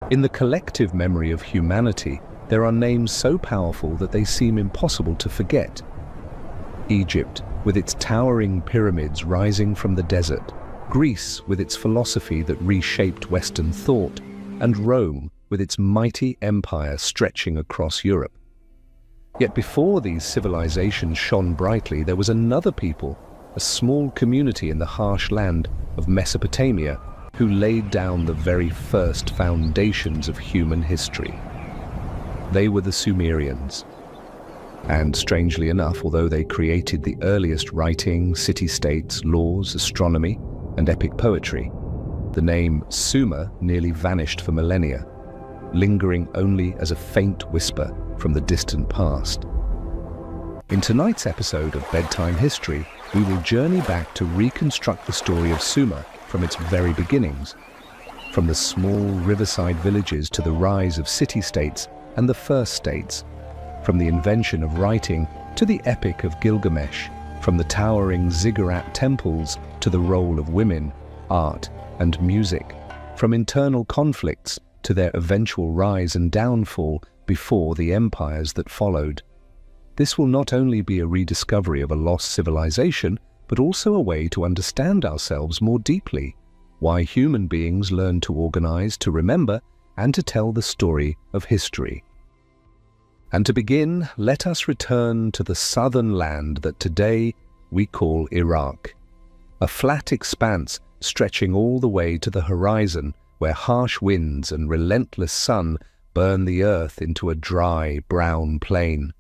In the collective memory of humanity, there are names so powerful that they seem impossible to forget. Egypt, with its towering pyramids rising from the desert, Greece, with its philosophy that reshaped Western thought, and Rome, with its mighty empire stretching across Europe. Yet before these civilizations shone brightly, there was another people, a small community in the harsh land of Mesopotamia, who laid down the very first foundations of human history. They were the Sumerians. And strangely enough, although they created the earliest writing, city-states, laws, astronomy, and epic poetry, the name Sumer nearly vanished for millennia, lingering only as a faint whisper from the distant past. In tonight's episode of Bedtime History, we will journey back to reconstruct the story of Sumer from its very beginnings, from the small riverside villages to the rise of city-states and the first states, from the invention of writing to the epic of Gilgamesh, from the towering ziggurat temples to the role of women, art, and music, from internal conflicts to their eventual rise and downfall before the empires that followed. This will not only be a rediscovery of a lost civilization, but also a way to understand ourselves more deeply, why human beings learn to organize, to remember, and to tell the story of history. And to begin, let us return to the southern land that today we call Iraq, a flat expanse stretching all the way to the horizon where harsh winds and relentless sun burn the earth into a dry, brown plain.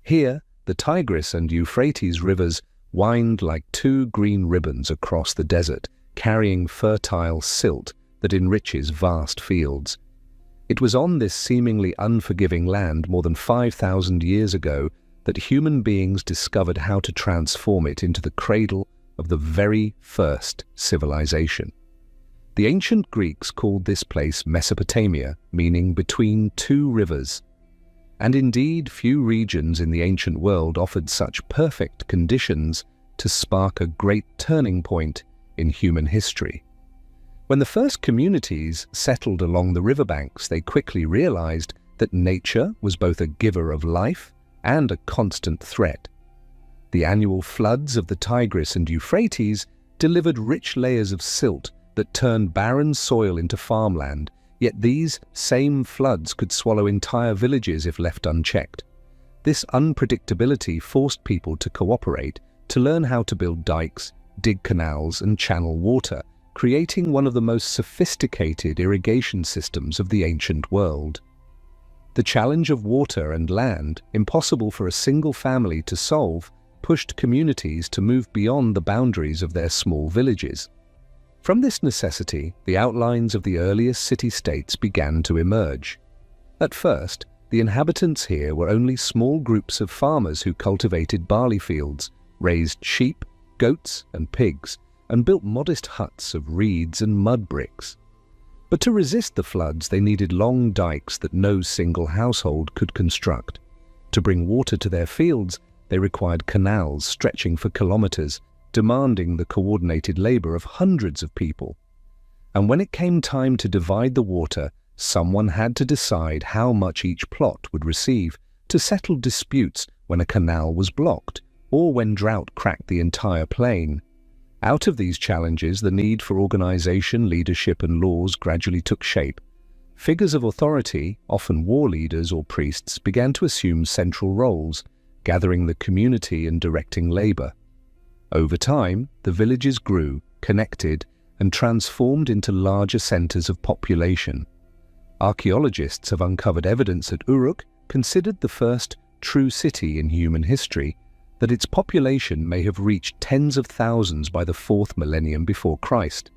Here, the Tigris and Euphrates rivers wind like two green ribbons across the desert, carrying fertile silt that enriches vast fields. It was on this seemingly unforgiving land more than 5,000 years ago that human beings discovered how to transform it into the cradle of the very first civilization. The ancient Greeks called this place Mesopotamia, meaning between two rivers. And indeed, few regions in the ancient world offered such perfect conditions to spark a great turning point in human history. When the first communities settled along the riverbanks, they quickly realized that nature was both a giver of life and a constant threat. The annual floods of the Tigris and Euphrates delivered rich layers of silt that turned barren soil into farmland, yet these same floods could swallow entire villages if left unchecked. This unpredictability forced people to cooperate, to learn how to build dikes, dig canals, and channel water, creating one of the most sophisticated irrigation systems of the ancient world. The challenge of water and land, impossible for a single family to solve, pushed communities to move beyond the boundaries of their small villages. From this necessity, the outlines of the earliest city-states began to emerge. At first, the inhabitants here were only small groups of farmers who cultivated barley fields, raised sheep, goats, and pigs, and built modest huts of reeds and mud bricks. But to resist the floods, they needed long dikes that no single household could construct. To bring water to their fields, they required canals stretching for kilometers, demanding the coordinated labor of hundreds of people. And when it came time to divide the water, someone had to decide how much each plot would receive, to settle disputes when a canal was blocked, or when drought cracked the entire plain. Out of these challenges, the need for organization, leadership, and laws gradually took shape. Figures of authority, often war leaders or priests, began to assume central roles, gathering the community and directing labor. Over time, the villages grew, connected, and transformed into larger centers of population. Archaeologists have uncovered evidence at Uruk, considered the first true city in human history, that its population may have reached tens of thousands by the 4th millennium before Christ.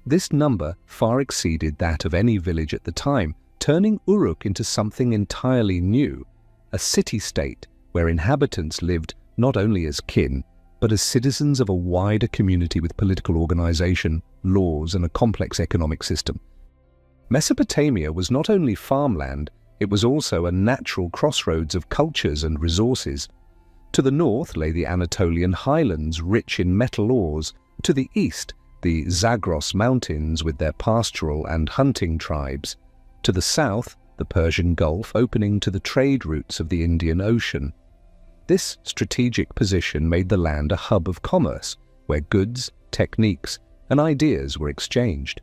This number far exceeded that of any village at the time, turning Uruk into something entirely new, a city-state where inhabitants lived not only as kin, but as citizens of a wider community with political organization, laws, and a complex economic system. Mesopotamia was not only farmland, it was also a natural crossroads of cultures and resources. To the north lay the Anatolian highlands, rich in metal ores. To the east, the Zagros Mountains with their pastoral and hunting tribes. To the south, the Persian Gulf opening to the trade routes of the Indian Ocean. This strategic position made the land a hub of commerce, where goods, techniques, and ideas were exchanged.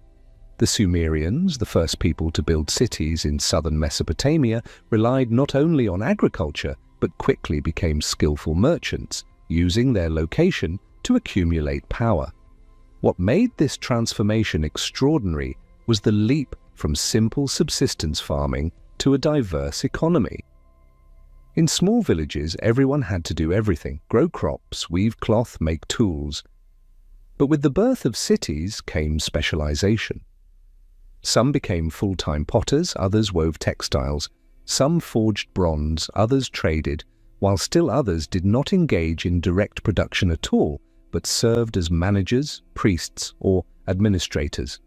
The Sumerians, the first people to build cities in southern Mesopotamia, relied not only on agriculture, but quickly became skillful merchants, using their location to accumulate power. What made this transformation extraordinary was the leap from simple subsistence farming to a diverse economy. In small villages, everyone had to do everything: grow crops, weave cloth, make tools. But with the birth of cities came specialization. Some became full-time potters, others wove textiles. Some forged bronze, others traded, while still others did not engage in direct production at all, but served as managers, priests, or administrators.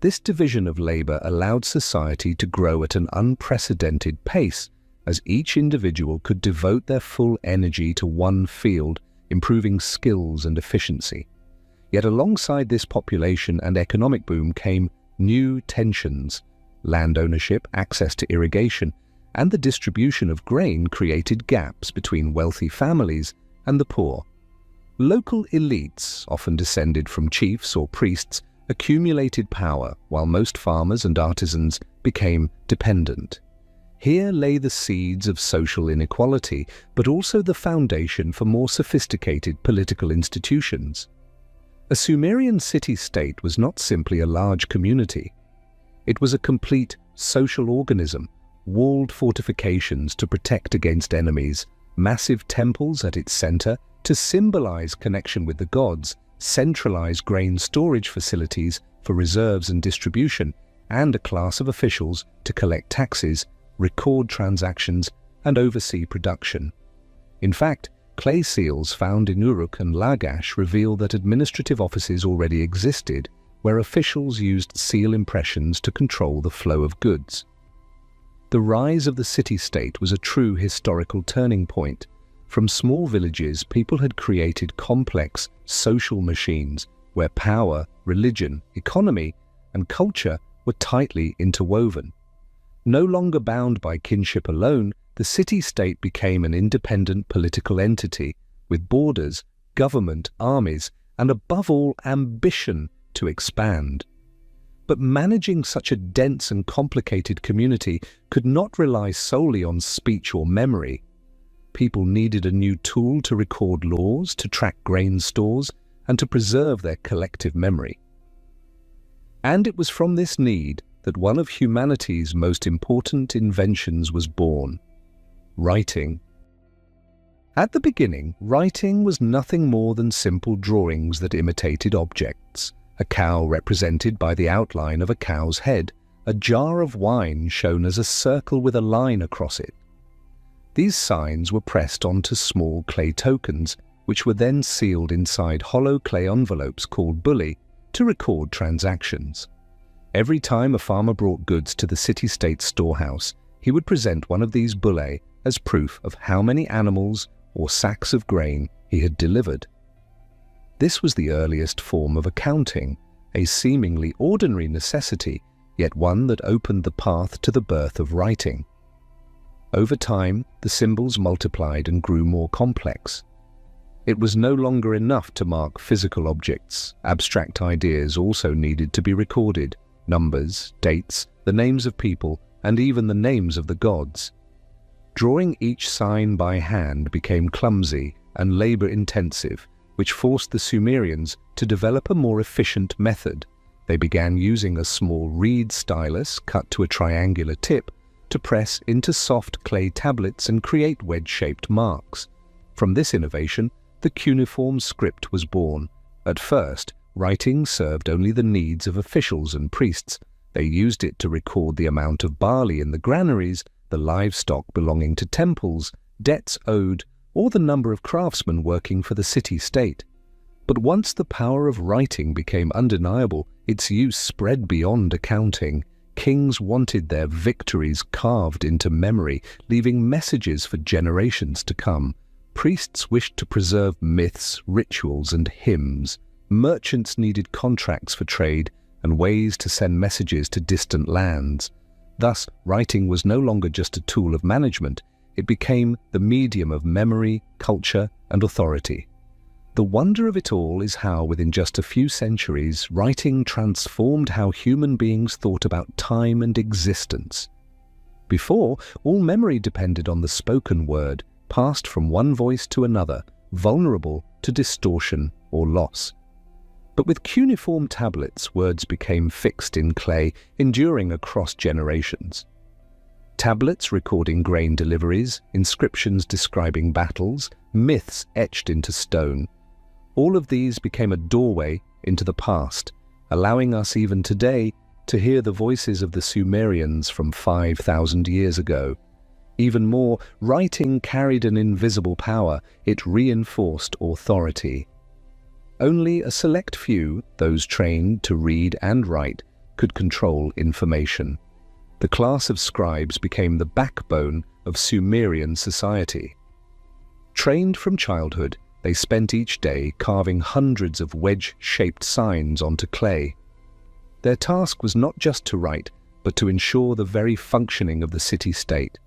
This division of labor allowed society to grow at an unprecedented pace, as each individual could devote their full energy to one field, improving skills and efficiency. Yet alongside this population and economic boom came new tensions. Land ownership, access to irrigation, and the distribution of grain created gaps between wealthy families and the poor. Local elites, often descended from chiefs or priests, accumulated power, while most farmers and artisans became dependent. Here lay the seeds of social inequality, but also the foundation for more sophisticated political institutions. A Sumerian city-state was not simply a large community. It was a complete social organism, walled fortifications to protect against enemies, massive temples at its center to symbolize connection with the gods, centralized grain storage facilities for reserves and distribution, and a class of officials to collect taxes, record transactions, and oversee production. In fact, clay seals found in Uruk and Lagash reveal that administrative offices already existed, where officials used seal impressions to control the flow of goods. The rise of the city-state was a true historical turning point. From small villages, people had created complex social machines where power, religion, economy, and culture were tightly interwoven. No longer bound by kinship alone, the city-state became an independent political entity with borders, government, armies, and above all, ambition to expand. But managing such a dense and complicated community could not rely solely on speech or memory. People needed a new tool to record laws, to track grain stores, and to preserve their collective memory. And it was from this need that one of humanity's most important inventions was born: writing. At the beginning, writing was nothing more than simple drawings that imitated objects. A cow represented by the outline of a cow's head, a jar of wine shown as a circle with a line across it. These signs were pressed onto small clay tokens, which were then sealed inside hollow clay envelopes called bulli to record transactions. Every time a farmer brought goods to the city-state storehouse, he would present one of these bulli as proof of how many animals or sacks of grain he had delivered. This was the earliest form of accounting, a seemingly ordinary necessity, yet one that opened the path to the birth of writing. Over time, the symbols multiplied and grew more complex. It was no longer enough to mark physical objects. Abstract ideas also needed to be recorded: numbers, dates, the names of people, and even the names of the gods. Drawing each sign by hand became clumsy and labor-intensive, which forced the Sumerians to develop a more efficient method. They began using a small reed stylus cut to a triangular tip to press into soft clay tablets and create wedge-shaped marks. From this innovation, the cuneiform script was born. At first, writing served only the needs of officials and priests. They used it to record the amount of barley in the granaries, the livestock belonging to temples, debts owed, or the number of craftsmen working for the city-state. But once the power of writing became undeniable, its use spread beyond accounting. Kings wanted their victories carved into memory, leaving messages for generations to come. Priests wished to preserve myths, rituals, and hymns. Merchants needed contracts for trade and ways to send messages to distant lands. Thus, writing was no longer just a tool of management, it became the medium of memory, culture, and authority. The wonder of it all is how, within just a few centuries, writing transformed how human beings thought about time and existence. Before, all memory depended on the spoken word, passed from one voice to another, vulnerable to distortion or loss. But with cuneiform tablets, words became fixed in clay, enduring across generations. Tablets recording grain deliveries, inscriptions describing battles, myths etched into stone. All of these became a doorway into the past, allowing us even today to hear the voices of the Sumerians from 5,000 years ago. Even more, writing carried an invisible power. It reinforced authority. Only a select few, those trained to read and write, could control information. The class of scribes became the backbone of Sumerian society. Trained from childhood, they spent each day carving hundreds of wedge-shaped signs onto clay. Their task was not just to write, but to ensure the very functioning of the city-state.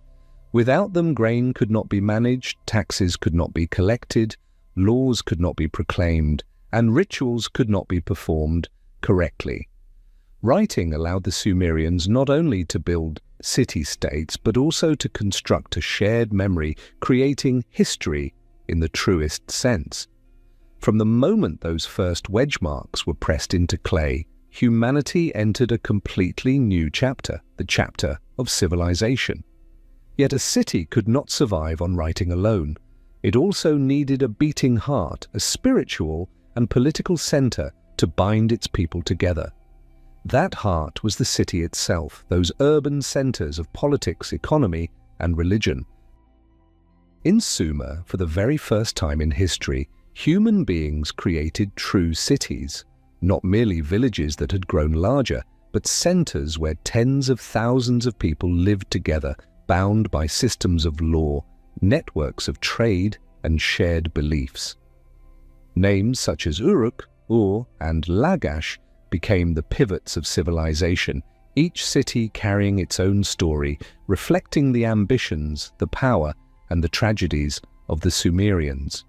Without them, grain could not be managed, taxes could not be collected, laws could not be proclaimed, and rituals could not be performed correctly. Writing allowed the Sumerians not only to build city-states, but also to construct a shared memory, creating history in the truest sense. From the moment those first wedge marks were pressed into clay, humanity entered a completely new chapter, the chapter of civilization. Yet a city could not survive on writing alone. It also needed a beating heart, a spiritual and political center to bind its people together. That heart was the city itself, those urban centers of politics, economy, and religion. In Sumer, for the very first time in history, human beings created true cities, not merely villages that had grown larger, but centers where tens of thousands of people lived together, bound by systems of law, networks of trade, and shared beliefs. Names such as Uruk, Ur, and Lagash became the pivots of civilization, each city carrying its own story, reflecting the ambitions, the power, and the tragedies of the Sumerians.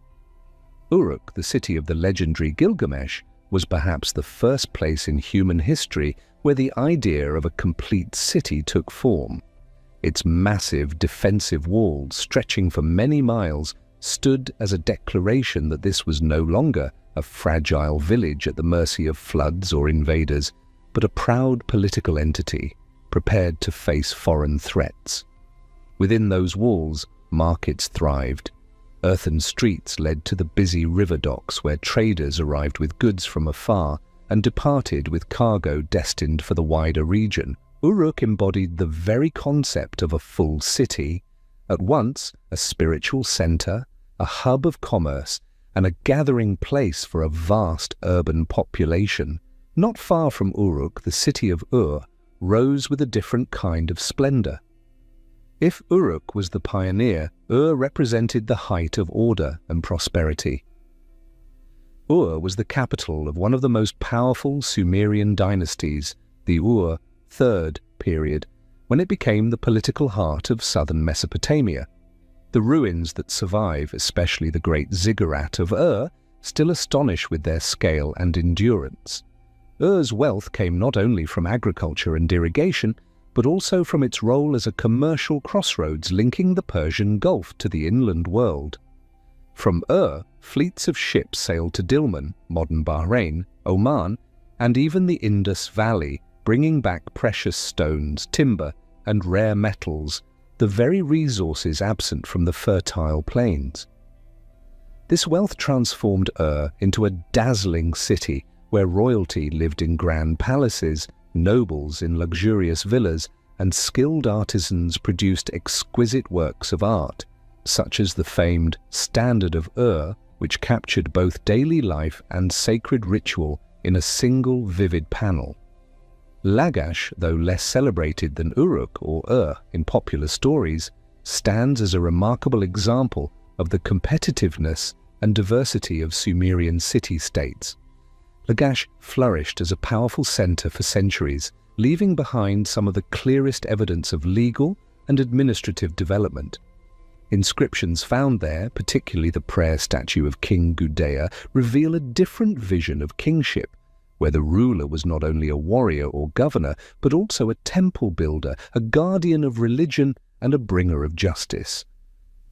Uruk, the city of the legendary Gilgamesh, was perhaps the first place in human history where the idea of a complete city took form. Its massive defensive walls, stretching for many miles, stood as a declaration that this was no longer a fragile village at the mercy of floods or invaders, but a proud political entity, prepared to face foreign threats. Within those walls, markets thrived. Earthen streets led to the busy river docks where traders arrived with goods from afar and departed with cargo destined for the wider region. Uruk embodied the very concept of a full city, at once a spiritual center, a hub of commerce, and a gathering place for a vast urban population. Not far from Uruk, the city of Ur rose with a different kind of splendor. If Uruk was the pioneer, Ur represented the height of order and prosperity. Ur was the capital of one of the most powerful Sumerian dynasties, the Ur III period, when it became the political heart of southern Mesopotamia. The ruins that survive, especially the great ziggurat of Ur, still astonish with their scale and endurance. Ur's wealth came not only from agriculture and irrigation, but also from its role as a commercial crossroads linking the Persian Gulf to the inland world. From Ur, fleets of ships sailed to Dilmun, modern Bahrain, Oman, and even the Indus Valley, bringing back precious stones, timber, and rare metals, the very resources absent from the fertile plains. This wealth transformed Ur into a dazzling city where royalty lived in grand palaces, nobles in luxurious villas, and skilled artisans produced exquisite works of art, such as the famed Standard of Ur, which captured both daily life and sacred ritual in a single vivid panel. Lagash, though less celebrated than Uruk or Ur in popular stories, stands as a remarkable example of the competitiveness and diversity of Sumerian city-states. Lagash flourished as a powerful center for centuries, leaving behind some of the clearest evidence of legal and administrative development. Inscriptions found there, particularly the prayer statue of King Gudea, reveal a different vision of kingship, where the ruler was not only a warrior or governor, but also a temple builder, a guardian of religion, and a bringer of justice.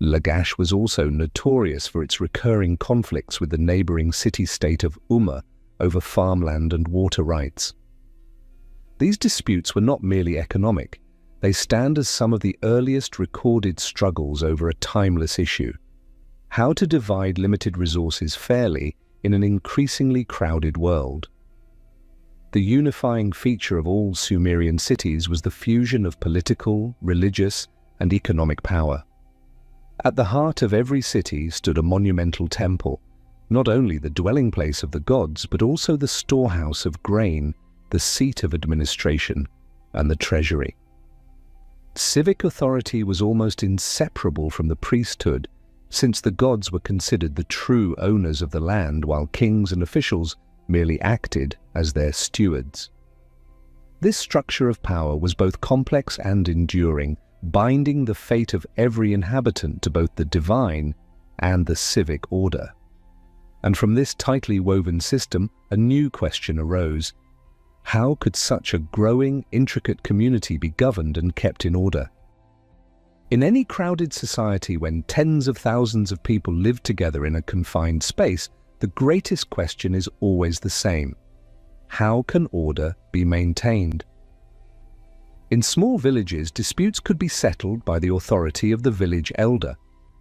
Lagash was also notorious for its recurring conflicts with the neighboring city-state of Umma over farmland and water rights. These disputes were not merely economic. They stand as some of the earliest recorded struggles over a timeless issue: how to divide limited resources fairly in an increasingly crowded world. The unifying feature of all Sumerian cities was the fusion of political, religious, and economic power. At the heart of every city stood a monumental temple, not only the dwelling place of the gods, but also the storehouse of grain, the seat of administration, and the treasury. Civic authority was almost inseparable from the priesthood, since the gods were considered the true owners of the land, while kings and officials merely acted as their stewards. This structure of power was both complex and enduring, binding the fate of every inhabitant to both the divine and the civic order. And from this tightly woven system, a new question arose: how could such a growing, intricate community be governed and kept in order? In any crowded society, when tens of thousands of people live together in a confined space, the greatest question is always the same: how can order be maintained? In small villages, disputes could be settled by the authority of the village elder,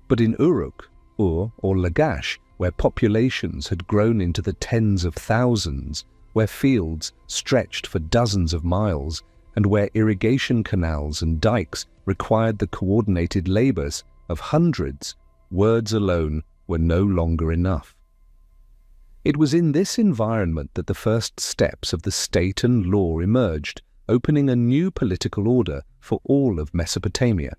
but in Uruk, Ur, or Lagash, where populations had grown into the tens of thousands, where fields stretched for dozens of miles, and where irrigation canals and dikes required the coordinated labors of hundreds, words alone were no longer enough. It was in this environment that the first steps of the state and law emerged, opening a new political order for all of Mesopotamia.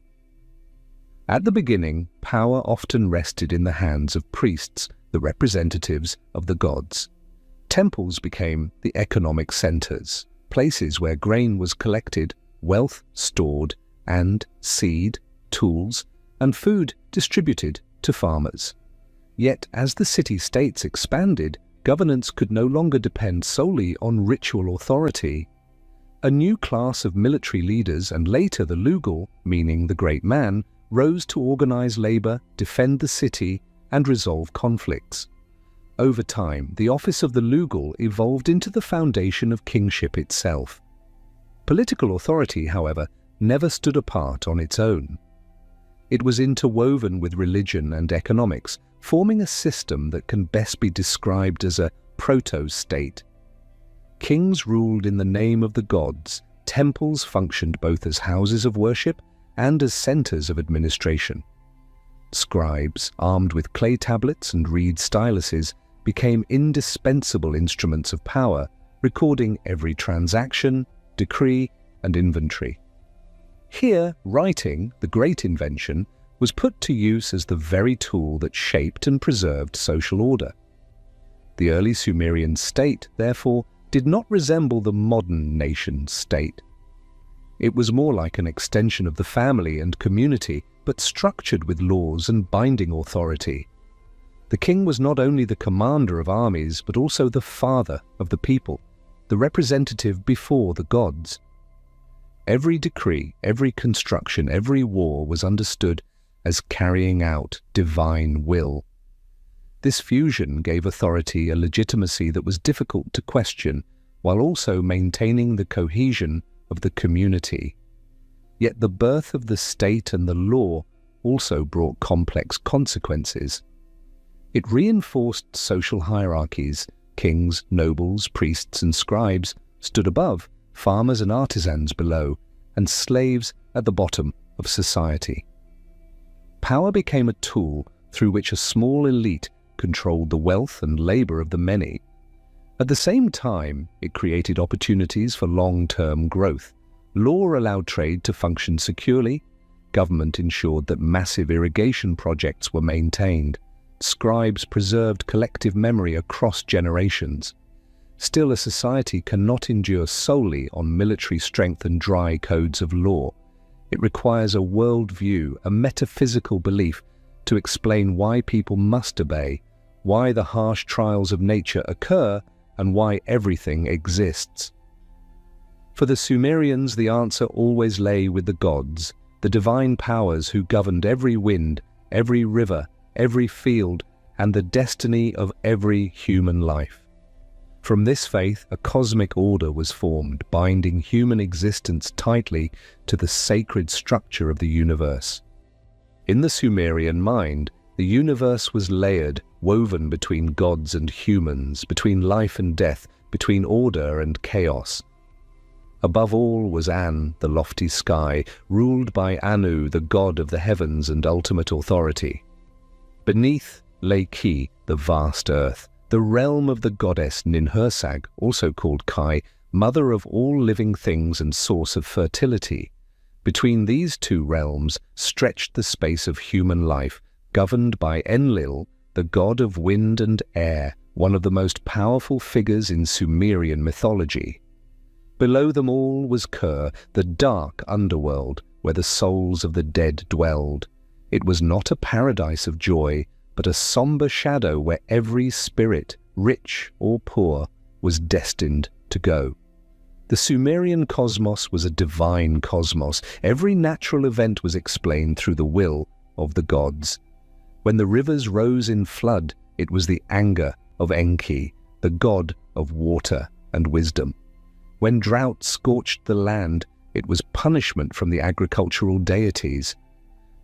At the beginning, power often rested in the hands of priests, the representatives of the gods. Temples became the economic centers, places where grain was collected, wealth stored, and seed, tools, and food distributed to farmers. Yet, as the city-states expanded, governance could no longer depend solely on ritual authority. A new class of military leaders, and later the Lugal, meaning the great man, rose to organize labor, defend the city, and resolve conflicts. Over time, the office of the Lugal evolved into the foundation of kingship itself. Political authority, however, never stood apart on its own. It was interwoven with religion and economics, forming a system that can best be described as a proto-state. Kings ruled in the name of the gods, temples functioned both as houses of worship and as centers of administration. Scribes, armed with clay tablets and reed styluses, became indispensable instruments of power, recording every transaction, decree, and inventory. Here, writing, the great invention, was put to use as the very tool that shaped and preserved social order. The early Sumerian state, therefore, did not resemble the modern nation-state. It was more like an extension of the family and community, but structured with laws and binding authority. The king was not only the commander of armies, but also the father of the people, the representative before the gods. Every decree, every construction, every war was understood as carrying out divine will. This fusion gave authority a legitimacy that was difficult to question, while also maintaining the cohesion of the community. Yet the birth of the state and the law also brought complex consequences. It reinforced social hierarchies. Kings, nobles, priests, and scribes stood above, farmers and artisans below, and slaves at the bottom of society. Power became a tool through which a small elite controlled the wealth and labor of the many. At the same time, it created opportunities for long-term growth. Law allowed trade to function securely. Government ensured that massive irrigation projects were maintained. Scribes preserved collective memory across generations. Still, a society cannot endure solely on military strength and dry codes of law. It requires a worldview, a metaphysical belief to explain why people must obey, why the harsh trials of nature occur, and why everything exists. For the Sumerians, the answer always lay with the gods, the divine powers who governed every wind, every river, every field, and the destiny of every human life. From this faith, a cosmic order was formed, binding human existence tightly to the sacred structure of the universe. In the Sumerian mind, the universe was layered, woven between gods and humans, between life and death, between order and chaos. Above all was An, the lofty sky, ruled by Anu, the god of the heavens and ultimate authority. Beneath lay Ki, the vast earth, the realm of the goddess Ninhursag, also called Kai, mother of all living things and source of fertility. Between these two realms stretched the space of human life, governed by Enlil, the god of wind and air, one of the most powerful figures in Sumerian mythology. Below them all was Ur, the dark underworld, where the souls of the dead dwelled. It was not a paradise of joy, but a somber shadow where every spirit, rich or poor, was destined to go. The Sumerian cosmos was a divine cosmos. Every natural event was explained through the will of the gods. When the rivers rose in flood, it was the anger of Enki, the god of water and wisdom. When drought scorched the land, it was punishment from the agricultural deities.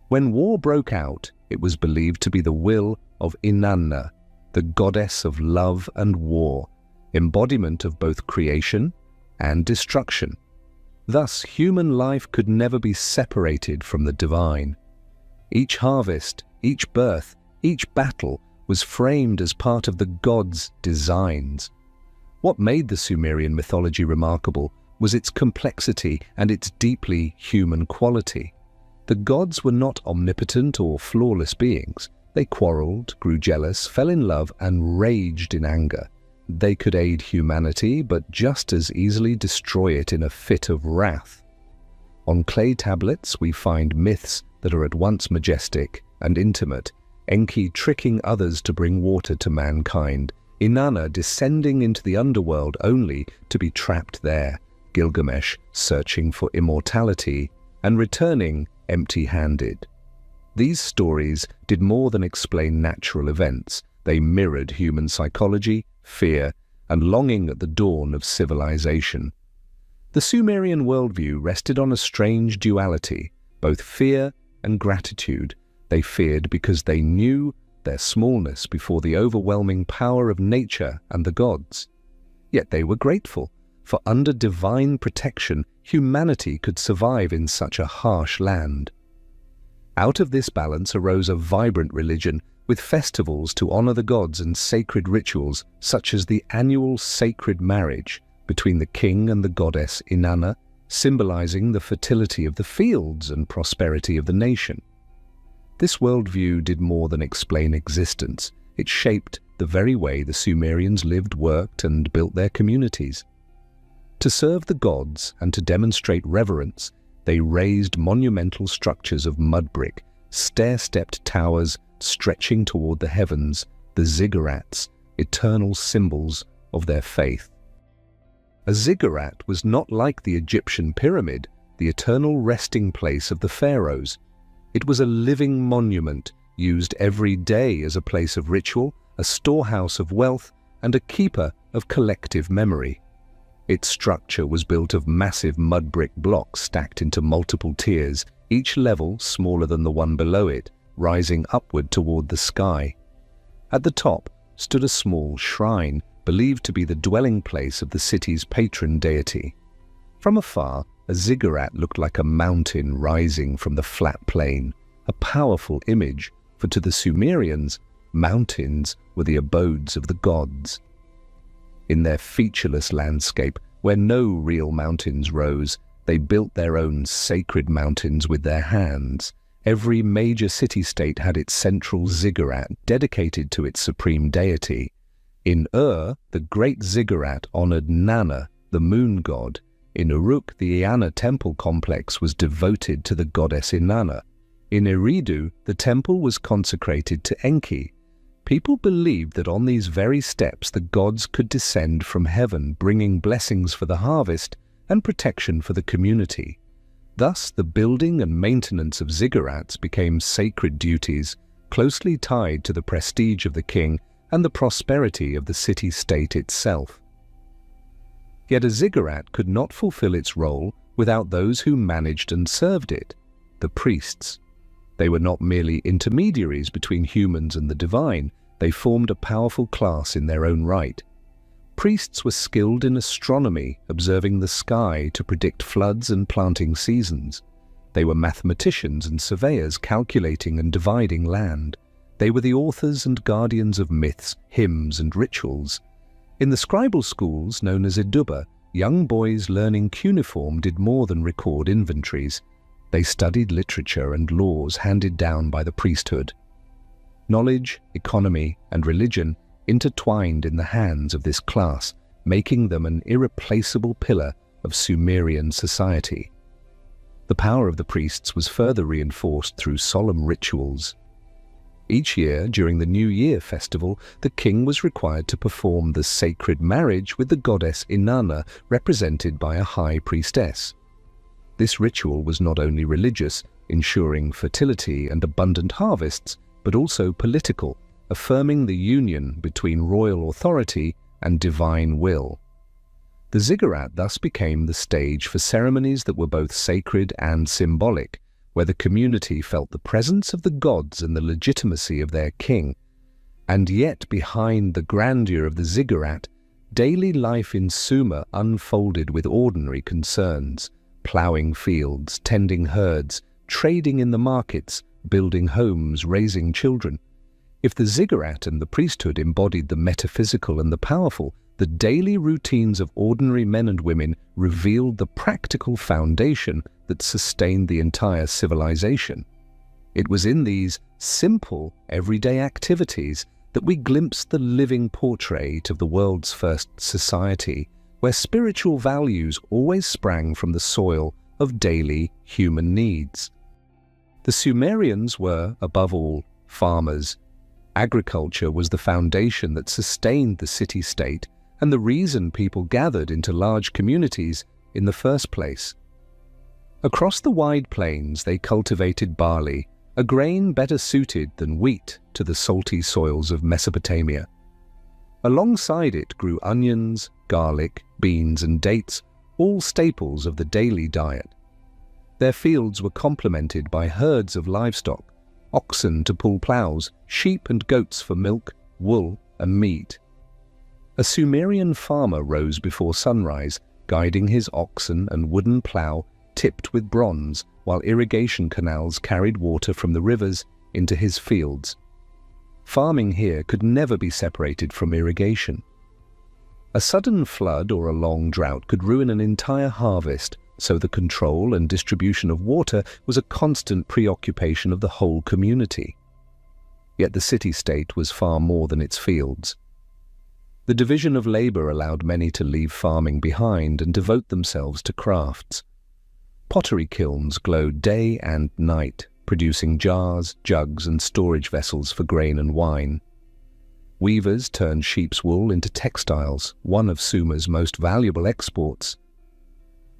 When war broke out, it was believed to be the will of Inanna, the goddess of love and war, embodiment of both creation and destruction. Thus, human life could never be separated from the divine. Each harvest, each birth, each battle was framed as part of the gods' designs. What made the Sumerian mythology remarkable was its complexity and its deeply human quality. The gods were not omnipotent or flawless beings. They quarreled, grew jealous, fell in love, and raged in anger. They could aid humanity, but just as easily destroy it in a fit of wrath. On clay tablets, we find myths that are at once majestic and intimate, Enki tricking others to bring water to mankind, Inanna descending into the underworld only to be trapped there, Gilgamesh searching for immortality and returning empty-handed. These stories did more than explain natural events. They mirrored human psychology, fear, and longing at the dawn of civilization. The Sumerian worldview rested on a strange duality, both fear and gratitude. They feared because they knew their smallness before the overwhelming power of nature and the gods. Yet they were grateful, for under divine protection, humanity could survive in such a harsh land. Out of this balance arose a vibrant religion with festivals to honor the gods and sacred rituals such as the annual sacred marriage between the king and the goddess Inanna, symbolizing the fertility of the fields and prosperity of the nation. This worldview did more than explain existence. It shaped the very way the Sumerians lived, worked, and built their communities. To serve the gods and to demonstrate reverence, they raised monumental structures of mud brick, stair-stepped towers stretching toward the heavens, the ziggurats, eternal symbols of their faith. A ziggurat was not like the Egyptian pyramid, the eternal resting place of the pharaohs. It was a living monument, used every day as a place of ritual, a storehouse of wealth, and a keeper of collective memory. Its structure was built of massive mud brick blocks stacked into multiple tiers, each level smaller than the one below it, rising upward toward the sky. At the top stood a small shrine, believed to be the dwelling place of the city's patron deity. From afar, a ziggurat looked like a mountain rising from the flat plain, a powerful image, for to the Sumerians, mountains were the abodes of the gods. In their featureless landscape, where no real mountains rose, they built their own sacred mountains with their hands. Every major city-state had its central ziggurat dedicated to its supreme deity. In Ur, the great ziggurat honored Nana, the moon god. In Uruk, the Eanna temple complex was devoted to the goddess Inanna. In Eridu, the temple was consecrated to Enki. People believed that on these very steps the gods could descend from heaven, bringing blessings for the harvest and protection for the community. Thus, the building and maintenance of ziggurats became sacred duties, closely tied to the prestige of the king and the prosperity of the city-state itself. Yet a ziggurat could not fulfill its role without those who managed and served it, the priests. They were not merely intermediaries between humans and the divine, they formed a powerful class in their own right. Priests were skilled in astronomy, observing the sky to predict floods and planting seasons. They were mathematicians and surveyors, calculating and dividing land. They were the authors and guardians of myths, hymns, and rituals. In the scribal schools known as Eduba, young boys learning cuneiform did more than record inventories. They studied literature and laws handed down by the priesthood. Knowledge, economy, and religion intertwined in the hands of this class, making them an irreplaceable pillar of Sumerian society. The power of the priests was further reinforced through solemn rituals. Each year, during the New Year festival, the king was required to perform the sacred marriage with the goddess Inanna, represented by a high priestess. This ritual was not only religious, ensuring fertility and abundant harvests, but also political, affirming the union between royal authority and divine will. The ziggurat thus became the stage for ceremonies that were both sacred and symbolic, where the community felt the presence of the gods and the legitimacy of their king. And yet, behind the grandeur of the ziggurat, daily life in Sumer unfolded with ordinary concerns: ploughing fields, tending herds, trading in the markets, building homes, raising children. If the ziggurat and the priesthood embodied the metaphysical and the powerful, the daily routines of ordinary men and women revealed the practical foundation that sustained the entire civilization. It was in these simple, everyday activities that we glimpsed the living portrait of the world's first society, where spiritual values always sprang from the soil of daily human needs. The Sumerians were, above all, farmers. Agriculture was the foundation that sustained the city-state and the reason people gathered into large communities in the first place. Across the wide plains they cultivated barley, a grain better suited than wheat to the salty soils of Mesopotamia. Alongside it grew onions, garlic, beans, and dates, all staples of the daily diet. Their fields were complemented by herds of livestock, oxen to pull ploughs, sheep and goats for milk, wool, and meat. A Sumerian farmer rose before sunrise, guiding his oxen and wooden plough tipped with bronze, while irrigation canals carried water from the rivers into his fields. Farming here could never be separated from irrigation. A sudden flood or a long drought could ruin an entire harvest, so the control and distribution of water was a constant preoccupation of the whole community. Yet the city-state was far more than its fields. The division of labor allowed many to leave farming behind and devote themselves to crafts. Pottery kilns glowed day and night, producing jars, jugs, and storage vessels for grain and wine. Weavers turned sheep's wool into textiles, one of Sumer's most valuable exports.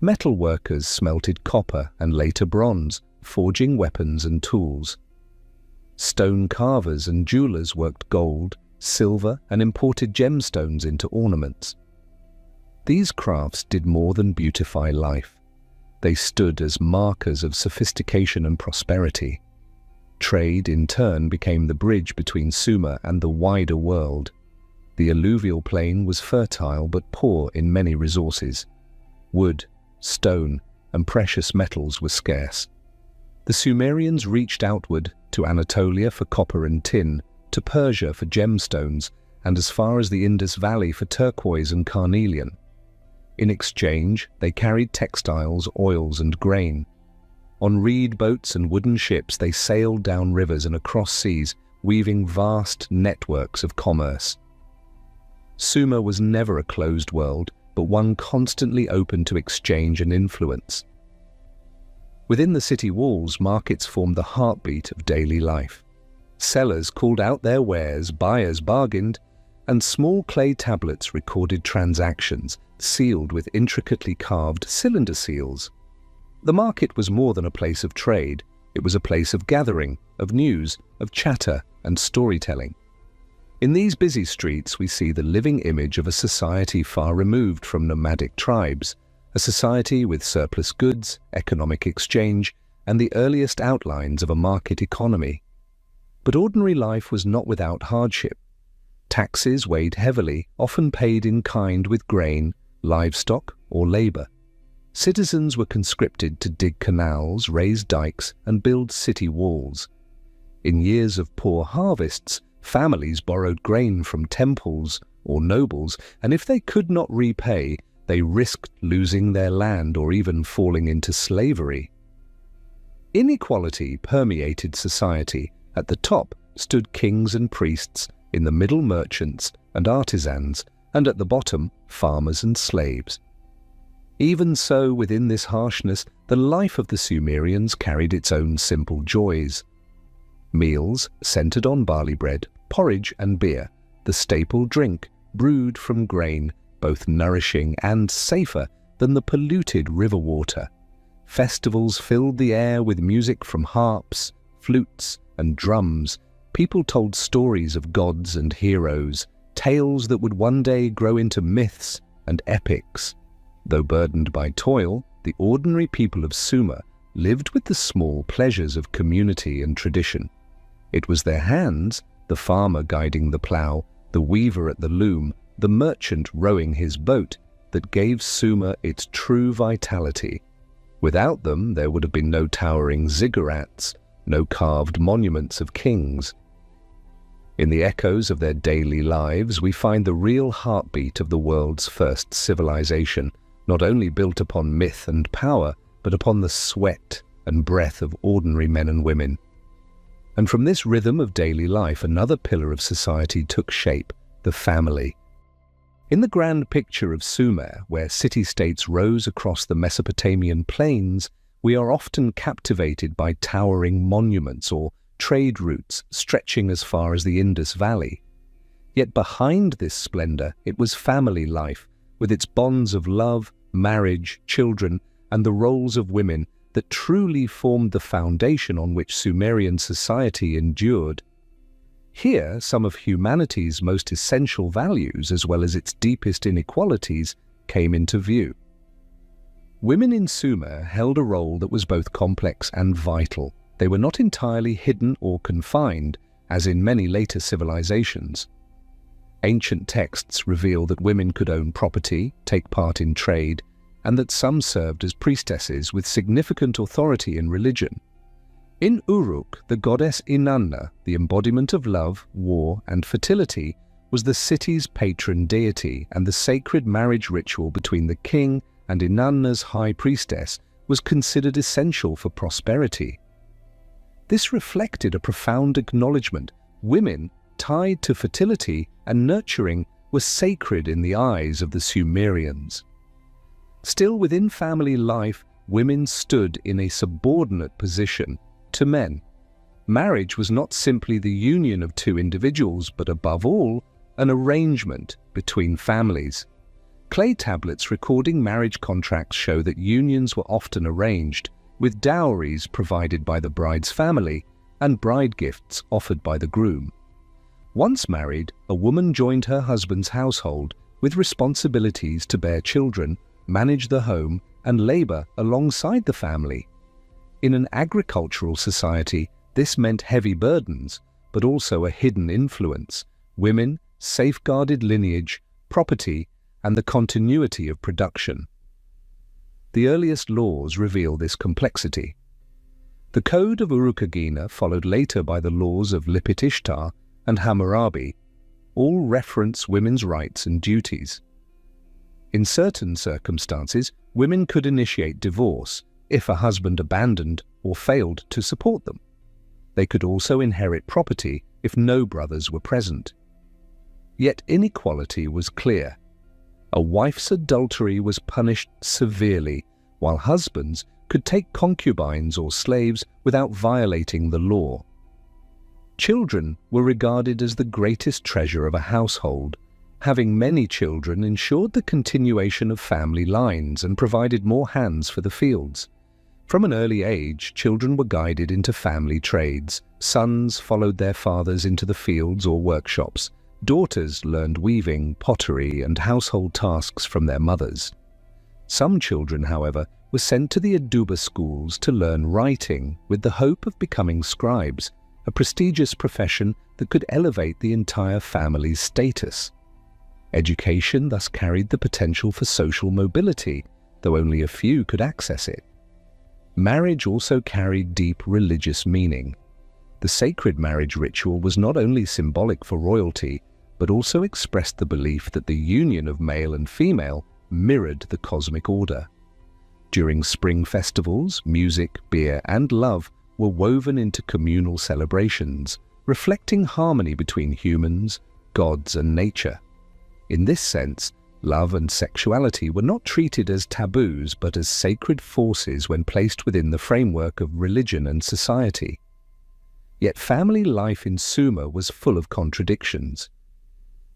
Metal workers smelted copper and later bronze, forging weapons and tools. Stone carvers and jewelers worked gold, silver, and imported gemstones into ornaments. These crafts did more than beautify life. They stood as markers of sophistication and prosperity. Trade, in turn, became the bridge between Sumer and the wider world. The alluvial plain was fertile but poor in many resources. Wood, stone, and precious metals were scarce. The Sumerians reached outward to Anatolia for copper and tin, to Persia for gemstones, and as far as the Indus Valley for turquoise and carnelian. In exchange, they carried textiles, oils, and grain. On reed boats and wooden ships, they sailed down rivers and across seas, weaving vast networks of commerce. Sumer was never a closed world, but one constantly open to exchange and influence. Within the city walls, markets formed the heartbeat of daily life. Sellers called out their wares, buyers bargained, and small clay tablets recorded transactions, sealed with intricately carved cylinder seals. The market was more than a place of trade. It was a place of gathering, of news, of chatter and storytelling. In these busy streets, we see the living image of a society far removed from nomadic tribes, a society with surplus goods, economic exchange, and the earliest outlines of a market economy. But ordinary life was not without hardship. Taxes weighed heavily, often paid in kind with grain, livestock, or labor. Citizens were conscripted to dig canals, raise dikes, and build city walls. In years of poor harvests, families borrowed grain from temples or nobles, and if they could not repay, they risked losing their land or even falling into slavery. Inequality permeated society. At the top stood kings and priests, in the middle merchants and artisans, and at the bottom farmers and slaves. Even so, within this harshness, the life of the Sumerians carried its own simple joys. Meals centered on barley bread, porridge and beer, the staple drink brewed from grain, both nourishing and safer than the polluted river water. Festivals filled the air with music from harps, flutes, and drums. People told stories of gods and heroes, tales that would one day grow into myths and epics. Though burdened by toil, the ordinary people of Sumer lived with the small pleasures of community and tradition. It was their hands, the farmer guiding the plough, the weaver at the loom, the merchant rowing his boat, that gave Sumer its true vitality. Without them, there would have been no towering ziggurats, no carved monuments of kings. In the echoes of their daily lives, we find the real heartbeat of the world's first civilization, not only built upon myth and power, but upon the sweat and breath of ordinary men and women. And from this rhythm of daily life, another pillar of society took shape, the family. In the grand picture of Sumer, where city-states rose across the Mesopotamian plains, we are often captivated by towering monuments or trade routes stretching as far as the Indus Valley. Yet behind this splendor, it was family life, with its bonds of love, marriage, children, and the roles of women that truly formed the foundation on which Sumerian society endured. Here, some of humanity's most essential values, as well as its deepest inequalities, came into view. Women in Sumer held a role that was both complex and vital. They were not entirely hidden or confined, as in many later civilizations. Ancient texts reveal that women could own property, take part in trade, and that some served as priestesses with significant authority in religion. In Uruk, the goddess Inanna, the embodiment of love, war, and fertility, was the city's patron deity, and the sacred marriage ritual between the king and Inanna's high priestess was considered essential for prosperity. This reflected a profound acknowledgement. Women, tied to fertility and nurturing, were sacred in the eyes of the Sumerians. Still, within family life, women stood in a subordinate position to men. Marriage was not simply the union of two individuals, but above all, an arrangement between families. Clay tablets recording marriage contracts show that unions were often arranged, with dowries provided by the bride's family and bride gifts offered by the groom. Once married, a woman joined her husband's household with responsibilities to bear children, manage the home, and labor alongside the family. In an agricultural society, this meant heavy burdens, but also a hidden influence. Women safeguarded lineage, property, and the continuity of production. The earliest laws reveal this complexity. The Code of Uruk followed later by the laws of Lipit Ishtar and Hammurabi, all reference women's rights and duties. In certain circumstances, women could initiate divorce if a husband abandoned or failed to support them. They could also inherit property if no brothers were present. Yet inequality was clear. A wife's adultery was punished severely, while husbands could take concubines or slaves without violating the law. Children were regarded as the greatest treasure of a household. Having many children ensured the continuation of family lines and provided more hands for the fields. From an early age, children were guided into family trades. Sons followed their fathers into the fields or workshops. Daughters learned weaving, pottery, and household tasks from their mothers. Some children, however, were sent to the Aduba schools to learn writing with the hope of becoming scribes, a prestigious profession that could elevate the entire family's status. Education thus carried the potential for social mobility, though only a few could access it. Marriage also carried deep religious meaning. The sacred marriage ritual was not only symbolic for royalty, but also expressed the belief that the union of male and female mirrored the cosmic order. During spring festivals, music, beer, and love were woven into communal celebrations, reflecting harmony between humans, gods, and nature. In this sense, love and sexuality were not treated as taboos but as sacred forces when placed within the framework of religion and society. Yet family life in Sumer was full of contradictions.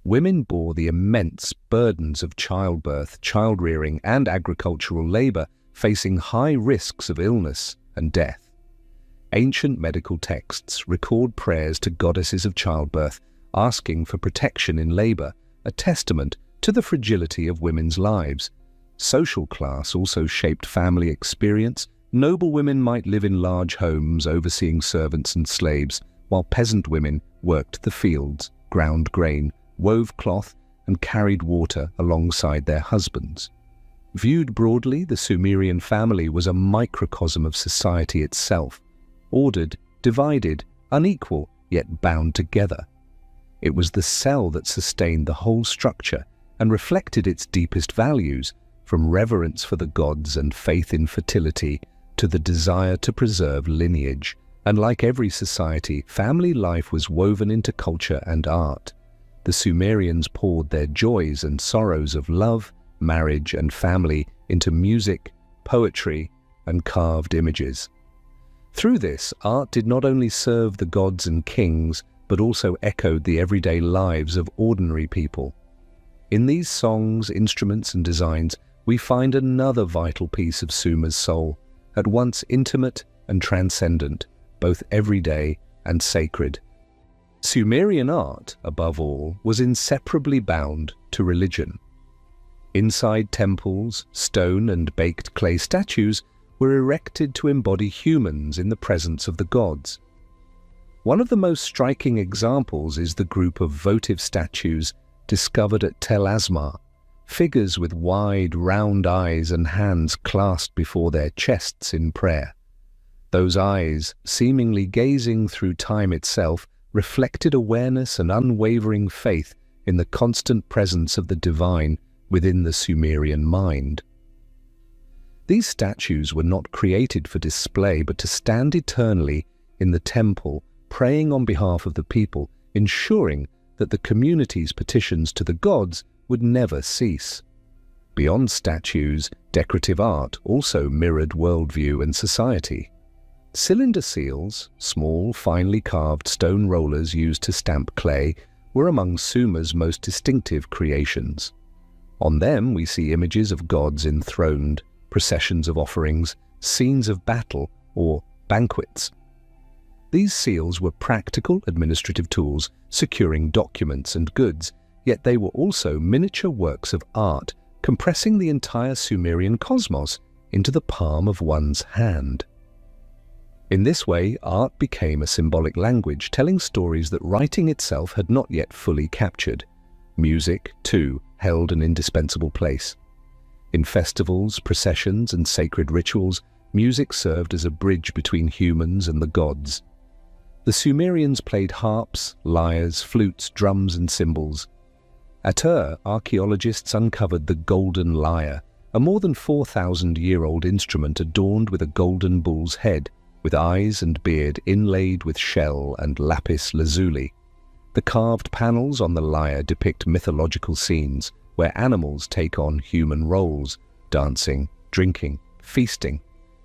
Women bore the immense burdens of childbirth, child-rearing, and agricultural labor, facing high risks of illness and death. Ancient medical texts record prayers to goddesses of childbirth, asking for protection in labor, a testament to the fragility of women's lives. Social class also shaped family experience. Noble women might live in large homes overseeing servants and slaves, while peasant women worked the fields, ground grain, wove cloth, and carried water alongside their husbands. Viewed broadly, the Sumerian family was a microcosm of society itself, ordered, divided, unequal, yet bound together. It was the cell that sustained the whole structure and reflected its deepest values, from reverence for the gods and faith in fertility to the desire to preserve lineage. And like every society, family life was woven into culture and art. The Sumerians poured their joys and sorrows of love, marriage, and family into music, poetry, and carved images. Through this, art did not only serve the gods and kings, but also echoed the everyday lives of ordinary people. In these songs, instruments, and designs, we find another vital piece of Sumer's soul, at once intimate and transcendent, both everyday and sacred. Sumerian art, above all, was inseparably bound to religion. Inside temples, stone and baked clay statues were erected to embody humans in the presence of the gods. One of the most striking examples is the group of votive statues discovered at Tel Asmar, figures with wide, round eyes and hands clasped before their chests in prayer. Those eyes, seemingly gazing through time itself, reflected awareness and unwavering faith in the constant presence of the divine within the Sumerian mind. These statues were not created for display, but to stand eternally in the temple, praying on behalf of the people, ensuring that the community's petitions to the gods would never cease. Beyond statues, decorative art also mirrored worldview and society. Cylinder seals, small, finely carved stone rollers used to stamp clay, were among Sumer's most distinctive creations. On them we see images of gods enthroned, processions of offerings, scenes of battle, or banquets. These seals were practical administrative tools securing documents and goods, yet they were also miniature works of art, compressing the entire Sumerian cosmos into the palm of one's hand. In this way, art became a symbolic language, telling stories that writing itself had not yet fully captured. Music, too, held an indispensable place. In festivals, processions, and sacred rituals, music served as a bridge between humans and the gods. The Sumerians played harps, lyres, flutes, drums, and cymbals. At Ur, archaeologists uncovered the golden lyre, a more than 4,000-year-old instrument adorned with a golden bull's head, with eyes and beard inlaid with shell and lapis lazuli. The carved panels on the lyre depict mythological scenes where animals take on human roles, dancing, drinking, feasting,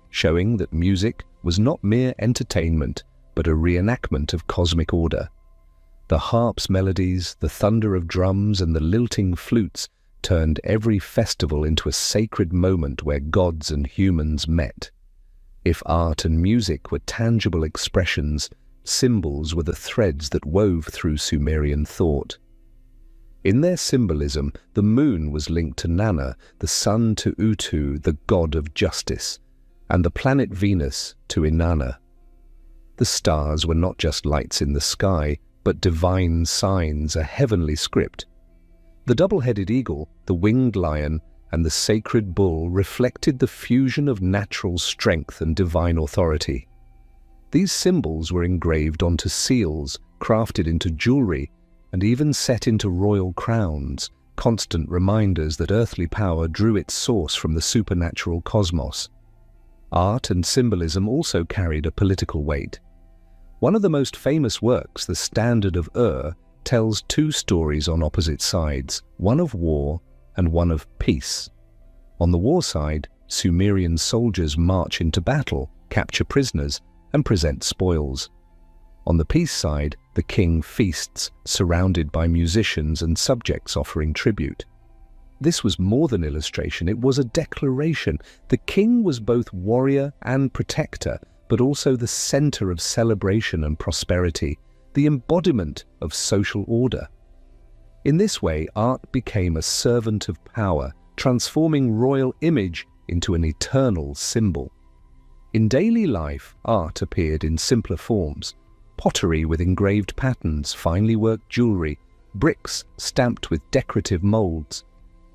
showing that music was not mere entertainment but a reenactment of cosmic order. The harp's melodies, the thunder of drums, and the lilting flutes turned every festival into a sacred moment where gods and humans met. If art and music were tangible expressions, symbols were the threads that wove through Sumerian thought. In their symbolism, the moon was linked to Nana, the sun to Utu, the god of justice, and the planet Venus to Inanna. The stars were not just lights in the sky, but divine signs, a heavenly script. The double-headed eagle, the winged lion, and the sacred bull reflected the fusion of natural strength and divine authority. These symbols were engraved onto seals, crafted into jewelry, and even set into royal crowns, constant reminders that earthly power drew its source from the supernatural cosmos. Art and symbolism also carried a political weight. One of the most famous works, the Standard of Ur, tells two stories on opposite sides, one of war and one of peace. On the war side, Sumerian soldiers march into battle, capture prisoners, and present spoils. On the peace side, the king feasts, surrounded by musicians and subjects offering tribute. This was more than illustration, it was a declaration. The king was both warrior and protector, but also the center of celebration and prosperity, the embodiment of social order. In this way, art became a servant of power, transforming royal image into an eternal symbol. In daily life, art appeared in simpler forms: pottery with engraved patterns, finely worked jewelry, bricks stamped with decorative molds.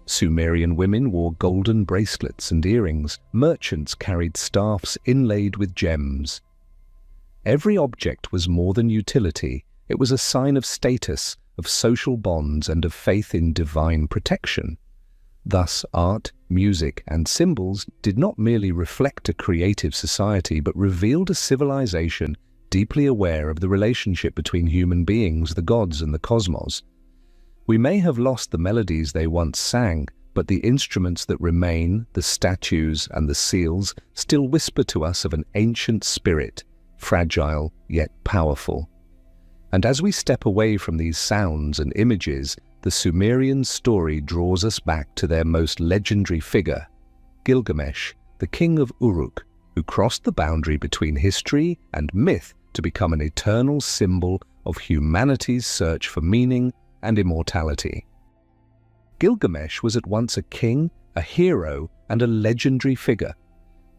Sumerian women wore golden bracelets and earrings. Merchants carried staffs inlaid with gems. Every object was more than utility. It was a sign of status, of social bonds, and of faith in divine protection. Thus, art, music, and symbols did not merely reflect a creative society, but revealed a civilization deeply aware of the relationship between human beings, the gods, and the cosmos. We may have lost the melodies they once sang, but the instruments that remain, the statues and the seals, still whisper to us of an ancient spirit, fragile yet powerful. And as we step away from these sounds and images, the Sumerian story draws us back to their most legendary figure, Gilgamesh, the king of Uruk, who crossed the boundary between history and myth to become an eternal symbol of humanity's search for meaning and immortality. Gilgamesh was at once a king, a hero, and a legendary figure.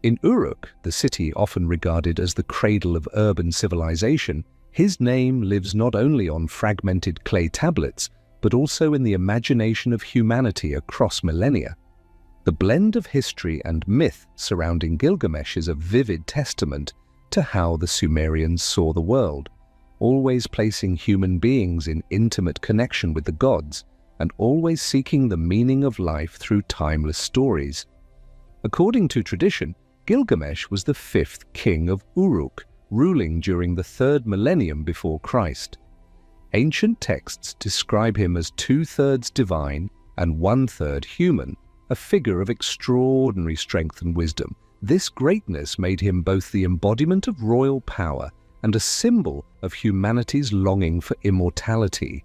In Uruk, the city often regarded as the cradle of urban civilization, his name lives not only on fragmented clay tablets, but also in the imagination of humanity across millennia. The blend of history and myth surrounding Gilgamesh is a vivid testament to how the Sumerians saw the world, always placing human beings in intimate connection with the gods, and always seeking the meaning of life through timeless stories. According to tradition, Gilgamesh was the fifth king of Uruk, ruling during the 3rd millennium before Christ. Ancient texts describe him as 2/3 divine and 1/3 human, a figure of extraordinary strength and wisdom. This greatness made him both the embodiment of royal power and a symbol of humanity's longing for immortality.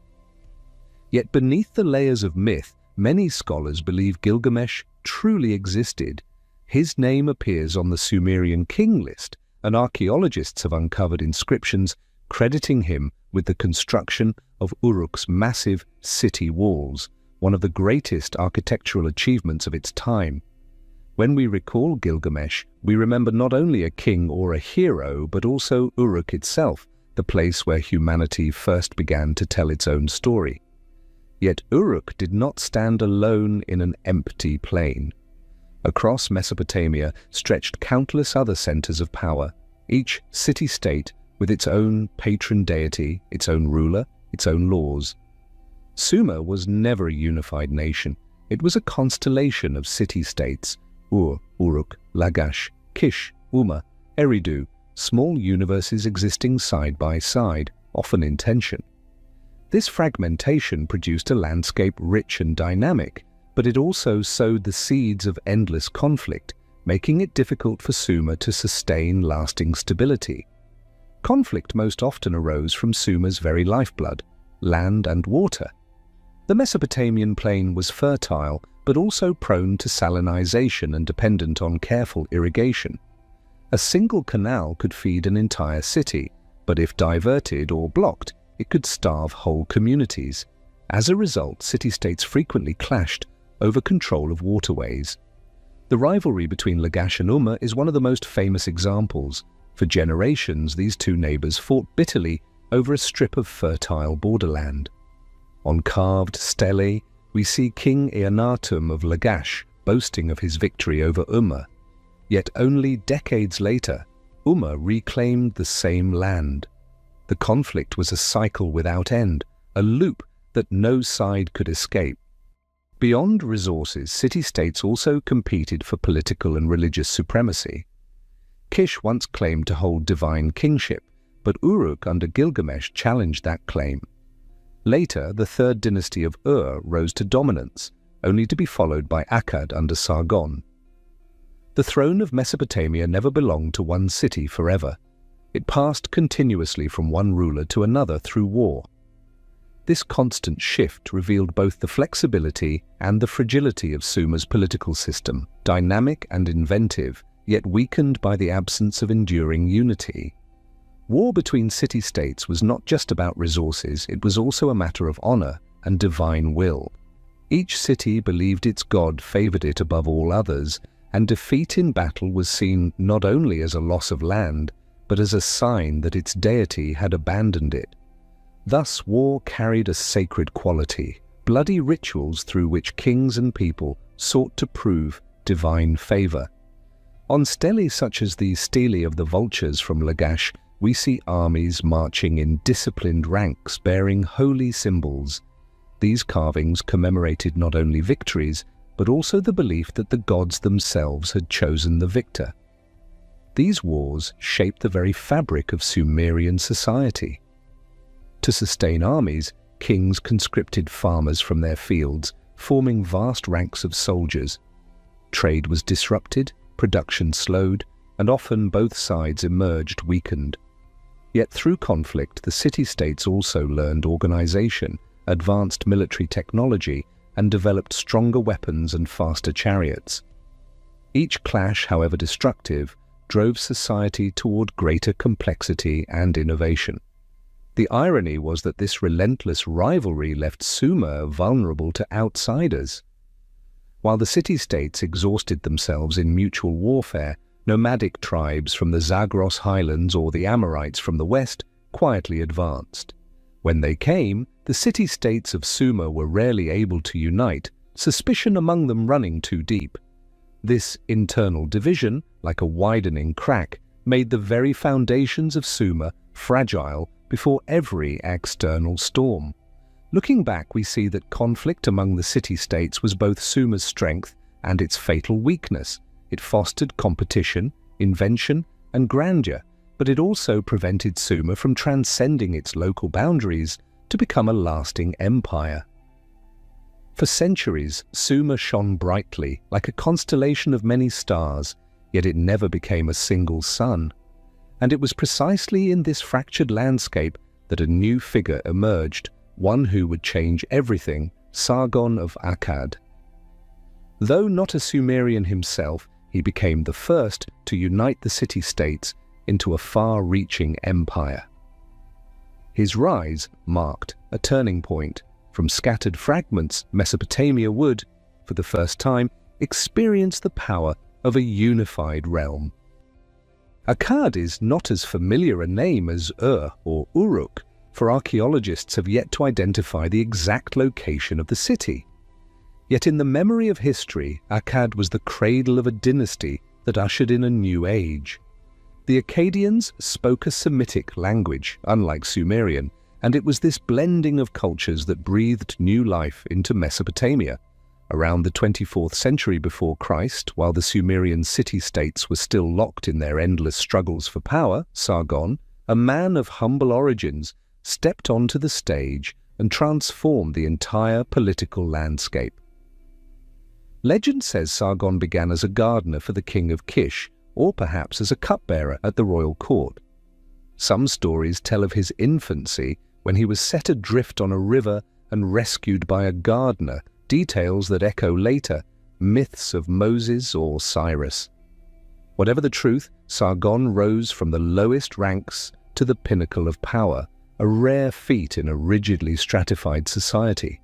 Yet beneath the layers of myth, many scholars believe Gilgamesh truly existed. His name appears on the Sumerian king list, and archaeologists have uncovered inscriptions crediting him with the construction of Uruk's massive city walls, one of the greatest architectural achievements of its time. When we recall Gilgamesh, we remember not only a king or a hero, but also Uruk itself, the place where humanity first began to tell its own story. Yet Uruk did not stand alone in an empty plain. Across Mesopotamia stretched countless other centers of power, each city-state with its own patron deity, its own ruler, its own laws. Sumer was never a unified nation. It was a constellation of city-states, Ur, Uruk, Lagash, Kish, Umma, Eridu, small universes existing side by side, often in tension. This fragmentation produced a landscape rich and dynamic, but it also sowed the seeds of endless conflict, making it difficult for Sumer to sustain lasting stability. Conflict most often arose from Sumer's very lifeblood, land and water. The Mesopotamian plain was fertile, but also prone to salinization and dependent on careful irrigation. A single canal could feed an entire city, but if diverted or blocked, it could starve whole communities. As a result, city-states frequently clashed over control of waterways. The rivalry between Lagash and Umma is one of the most famous examples. For generations, these two neighbors fought bitterly over a strip of fertile borderland. On carved stelae, we see King Eannatum of Lagash boasting of his victory over Umma. Yet only decades later, Umma reclaimed the same land. The conflict was a cycle without end, a loop that no side could escape. Beyond resources, city-states also competed for political and religious supremacy. Kish once claimed to hold divine kingship, but Uruk under Gilgamesh challenged that claim. Later, the third dynasty of Ur rose to dominance, only to be followed by Akkad under Sargon. The throne of Mesopotamia never belonged to one city forever. It passed continuously from one ruler to another through war. This constant shift revealed both the flexibility and the fragility of Sumer's political system, dynamic and inventive, yet weakened by the absence of enduring unity. War between city-states was not just about resources, it was also a matter of honor and divine will. Each city believed its god favored it above all others, and defeat in battle was seen not only as a loss of land, but as a sign that its deity had abandoned it. Thus, war carried a sacred quality, bloody rituals through which kings and people sought to prove divine favor. On stelae such as the stele of the vultures from Lagash, we see armies marching in disciplined ranks bearing holy symbols. These carvings commemorated not only victories, but also the belief that the gods themselves had chosen the victor. These wars shaped the very fabric of Sumerian society. To sustain armies, kings conscripted farmers from their fields, forming vast ranks of soldiers. Trade was disrupted, production slowed, and often both sides emerged weakened. Yet through conflict, the city-states also learned organization, advanced military technology, and developed stronger weapons and faster chariots. Each clash, however destructive, drove society toward greater complexity and innovation. The irony was that this relentless rivalry left Sumer vulnerable to outsiders. While the city-states exhausted themselves in mutual warfare, nomadic tribes from the Zagros highlands or the Amorites from the west quietly advanced. When they came, the city-states of Sumer were rarely able to unite, suspicion among them running too deep. This internal division, like a widening crack, made the very foundations of Sumer fragile before every external storm. Looking back, we see that conflict among the city-states was both Sumer's strength and its fatal weakness. It fostered competition, invention, and grandeur, but it also prevented Sumer from transcending its local boundaries to become a lasting empire. For centuries, Sumer shone brightly, like a constellation of many stars, yet it never became a single sun. And it was precisely in this fractured landscape that a new figure emerged, one who would change everything, Sargon of Akkad. Though not a Sumerian himself, he became the first to unite the city-states into a far-reaching empire. His rise marked a turning point. From scattered fragments, Mesopotamia would, for the first time, experience the power of a unified realm. Akkad is not as familiar a name as Ur or Uruk, for archaeologists have yet to identify the exact location of the city. Yet in the memory of history, Akkad was the cradle of a dynasty that ushered in a new age. The Akkadians spoke a Semitic language, unlike Sumerian, and it was this blending of cultures that breathed new life into Mesopotamia. Around the 24th century before Christ, while the Sumerian city-states were still locked in their endless struggles for power, Sargon, a man of humble origins, stepped onto the stage and transformed the entire political landscape. Legend says Sargon began as a gardener for the king of Kish, or perhaps as a cupbearer at the royal court. Some stories tell of his infancy when he was set adrift on a river and rescued by a gardener, details that echo later myths of Moses or Cyrus. Whatever the truth, Sargon rose from the lowest ranks to the pinnacle of power, a rare feat in a rigidly stratified society.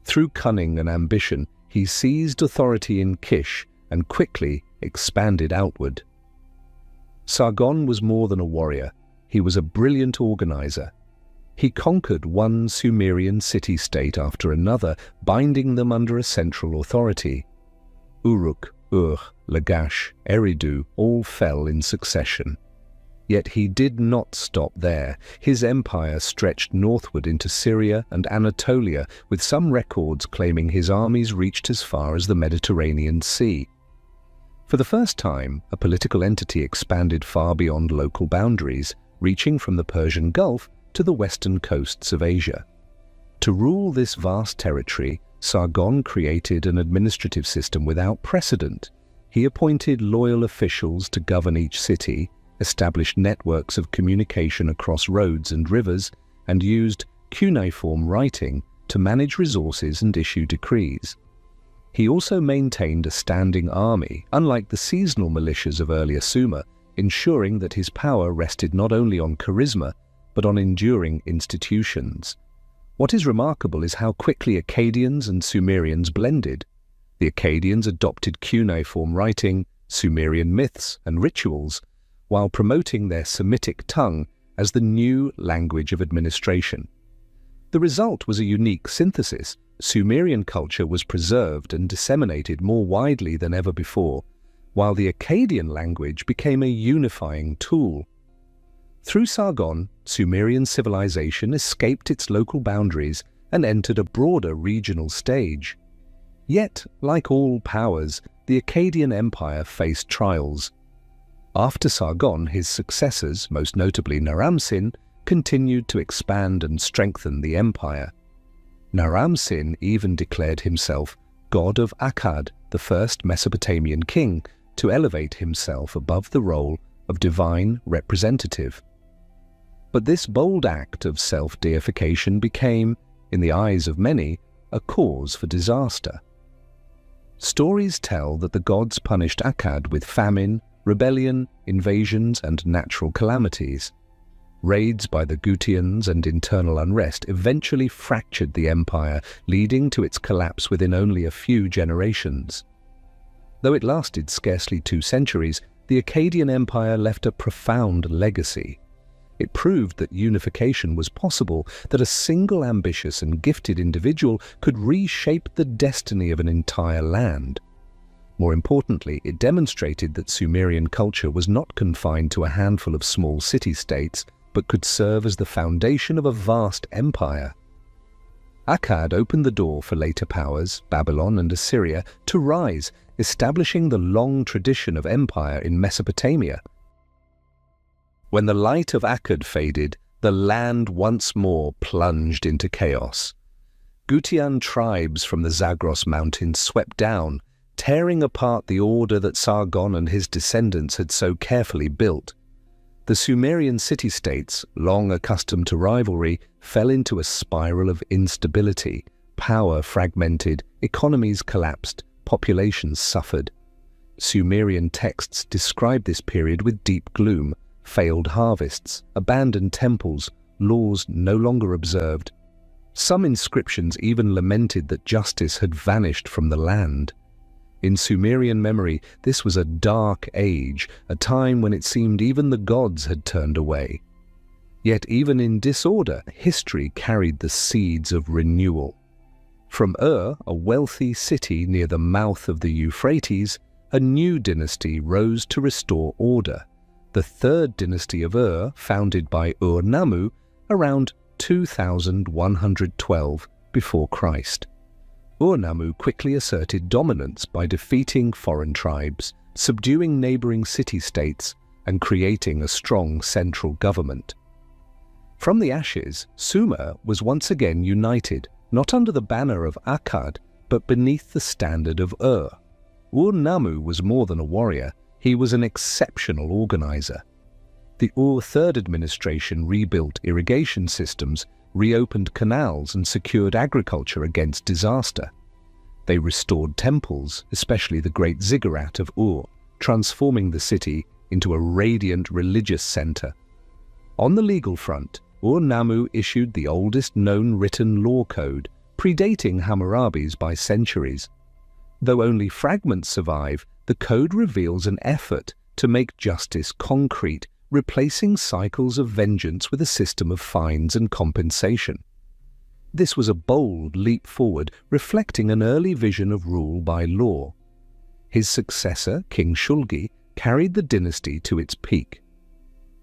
Through cunning and ambition, he seized authority in Kish and quickly expanded outward. Sargon was more than a warrior. He was a brilliant organizer. He conquered one Sumerian city-state after another, binding them under a central authority. Uruk, Ur, Lagash, Eridu all fell in succession. Yet he did not stop there. His empire stretched northward into Syria and Anatolia, with some records claiming his armies reached as far as the Mediterranean Sea. For the first time, a political entity expanded far beyond local boundaries, reaching from the Persian Gulf to the western coasts of Asia. To rule this vast territory, Sargon created an administrative system without precedent. He appointed loyal officials to govern each city, established networks of communication across roads and rivers, and used cuneiform writing to manage resources and issue decrees. He also maintained a standing army, unlike the seasonal militias of earlier Sumer, ensuring that his power rested not only on charisma, but on enduring institutions. What is remarkable is how quickly Akkadians and Sumerians blended. The Akkadians adopted cuneiform writing, Sumerian myths and rituals, while promoting their Semitic tongue as the new language of administration. The result was a unique synthesis. Sumerian culture was preserved and disseminated more widely than ever before, while the Akkadian language became a unifying tool. Through Sargon, Sumerian civilization escaped its local boundaries and entered a broader regional stage. Yet, like all powers, the Akkadian Empire faced trials. After Sargon, his successors, most notably Naram-Sin, continued to expand and strengthen the empire. Naram-Sin even declared himself god of Akkad, the first Mesopotamian king, to elevate himself above the role of divine representative. But this bold act of self-deification became, in the eyes of many, a cause for disaster. Stories tell that the gods punished Akkad with famine, rebellion, invasions, and natural calamities. Raids by the Gutians and internal unrest eventually fractured the empire, leading to its collapse within only a few generations. Though it lasted scarcely 2 centuries, the Akkadian Empire left a profound legacy. It proved that unification was possible, that a single ambitious and gifted individual could reshape the destiny of an entire land. More importantly, it demonstrated that Sumerian culture was not confined to a handful of small city-states, but could serve as the foundation of a vast empire. Akkad opened the door for later powers, Babylon and Assyria, to rise, establishing the long tradition of empire in Mesopotamia. When the light of Akkad faded, the land once more plunged into chaos. Gutian tribes from the Zagros Mountains swept down, tearing apart the order that Sargon and his descendants had so carefully built. The Sumerian city-states, long accustomed to rivalry, fell into a spiral of instability. Power fragmented, economies collapsed, populations suffered. Sumerian texts describe this period with deep gloom: failed harvests, abandoned temples, laws no longer observed. Some inscriptions even lamented that justice had vanished from the land. In Sumerian memory, this was a dark age, a time when it seemed even the gods had turned away. Yet even in disorder, history carried the seeds of renewal. From Ur, a wealthy city near the mouth of the Euphrates, a new dynasty rose to restore order. The third dynasty of Ur, founded by Ur-Nammu around 2112 before Christ. Ur-Nammu quickly asserted dominance by defeating foreign tribes, subduing neighboring city-states, and creating a strong central government. From the ashes, Sumer was once again united, not under the banner of Akkad, but beneath the standard of Ur. Ur-Nammu was more than a warrior, he was an exceptional organizer. The Ur Third administration rebuilt irrigation systems, reopened canals and secured agriculture against disaster. They restored temples, especially the great ziggurat of Ur, transforming the city into a radiant religious center. On the legal front, Ur-Nammu issued the oldest known written law code, predating Hammurabi's by centuries. Though only fragments survive, the code reveals an effort to make justice concrete, replacing cycles of vengeance with a system of fines and compensation. This was a bold leap forward, reflecting an early vision of rule by law. His successor, King Shulgi, carried the dynasty to its peak.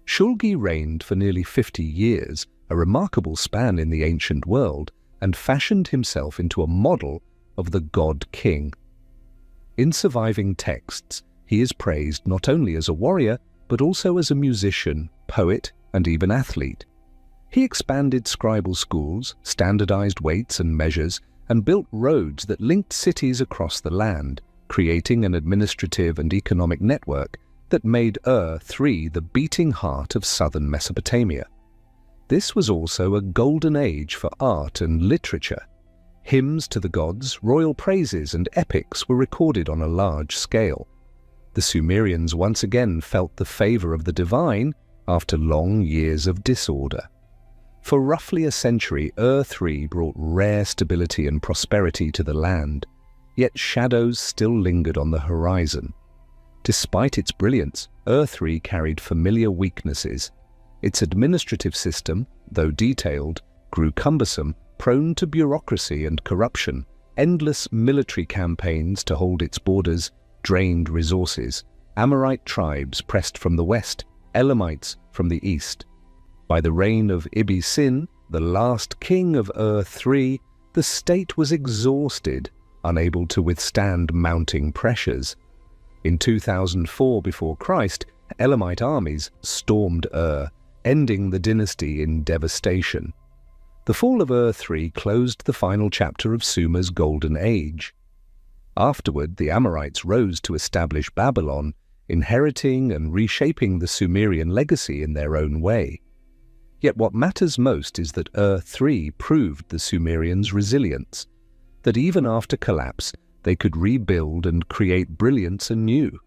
Shulgi reigned for nearly 50 years, a remarkable span in the ancient world, and fashioned himself into a model of the god-king. In surviving texts, he is praised not only as a warrior, but also as a musician, poet, and even athlete. He expanded scribal schools, standardized weights and measures, and built roads that linked cities across the land, creating an administrative and economic network that made Ur-3 the beating heart of southern Mesopotamia. This was also a golden age for art and literature. Hymns to the gods, royal praises, and epics were recorded on a large scale. The Sumerians once again felt the favor of the divine after long years of disorder. For roughly a century, Ur-3 brought rare stability and prosperity to the land, yet shadows still lingered on the horizon. Despite its brilliance, Ur-3 carried familiar weaknesses. Its administrative system, though detailed, grew cumbersome, prone to bureaucracy and corruption. Endless military campaigns to hold its borders drained resources. Amorite tribes pressed from the west, Elamites from the east. By the reign of Ibbi-Sin, the last king of Ur-3, the state was exhausted, unable to withstand mounting pressures. In 2004 before Christ, Elamite armies stormed Ur, ending the dynasty in devastation. The fall of Ur-3 closed the final chapter of Sumer's golden age. Afterward, the Amorites rose to establish Babylon, inheriting and reshaping the Sumerian legacy in their own way. Yet what matters most is that Ur-3 proved the Sumerians' resilience, that even after collapse, they could rebuild and create brilliance anew.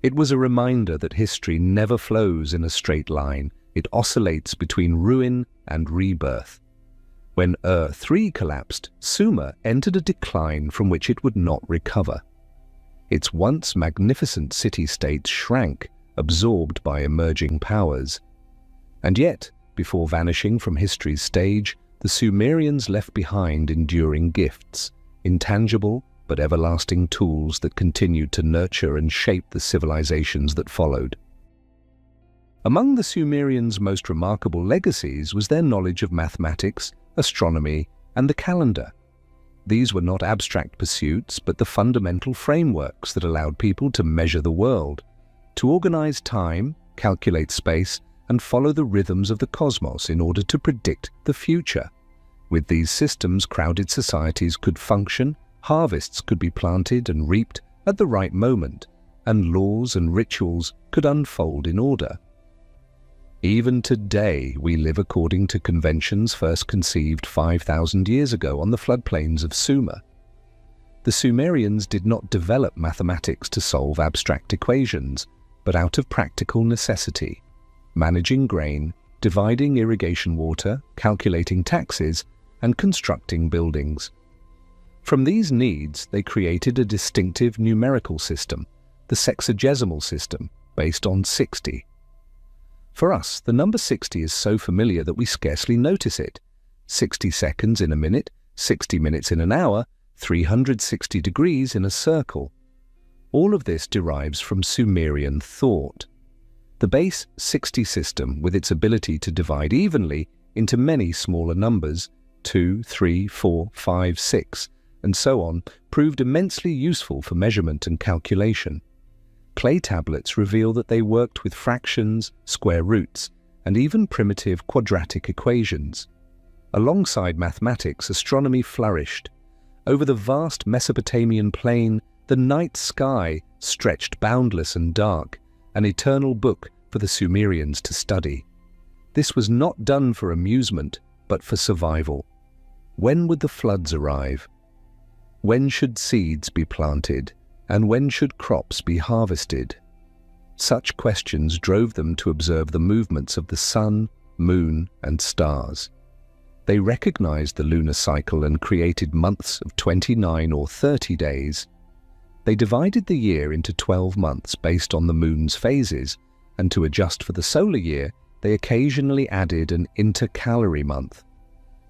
It was a reminder that history never flows in a straight line. It oscillates between ruin and rebirth. When Ur-3 collapsed, Sumer entered a decline from which it would not recover. Its once magnificent city-states shrank, absorbed by emerging powers. And yet, before vanishing from history's stage, the Sumerians left behind enduring gifts, intangible but everlasting tools that continued to nurture and shape the civilizations that followed. Among the Sumerians' most remarkable legacies was their knowledge of mathematics, astronomy, and the calendar. These were not abstract pursuits, but the fundamental frameworks that allowed people to measure the world, to organize time, calculate space, and follow the rhythms of the cosmos in order to predict the future. With these systems, crowded societies could function, harvests could be planted and reaped at the right moment, and laws and rituals could unfold in order. Even today, we live according to conventions first conceived 5,000 years ago on the floodplains of Sumer. The Sumerians did not develop mathematics to solve abstract equations, but out of practical necessity, managing grain, dividing irrigation water, calculating taxes, and constructing buildings. From these needs, they created a distinctive numerical system, the sexagesimal system, based on 60. For us, the number 60 is so familiar that we scarcely notice it. 60 seconds in a minute, 60 minutes in an hour, 360 degrees in a circle. All of this derives from Sumerian thought. The base 60 system, with its ability to divide evenly into many smaller numbers, 2, 3, 4, 5, 6, and so on, proved immensely useful for measurement and calculation. Clay tablets reveal that they worked with fractions, square roots, and even primitive quadratic equations. Alongside mathematics, astronomy flourished. Over the vast Mesopotamian plain, the night sky stretched boundless and dark, an eternal book for the Sumerians to study. This was not done for amusement, but for survival. When would the floods arrive? When should seeds be planted? And when should crops be harvested? Such questions drove them to observe the movements of the sun, moon, and stars. They recognized the lunar cycle and created months of 29 or 30 days. They divided the year into 12 months based on the moon's phases, and to adjust for the solar year, they occasionally added an intercalary month.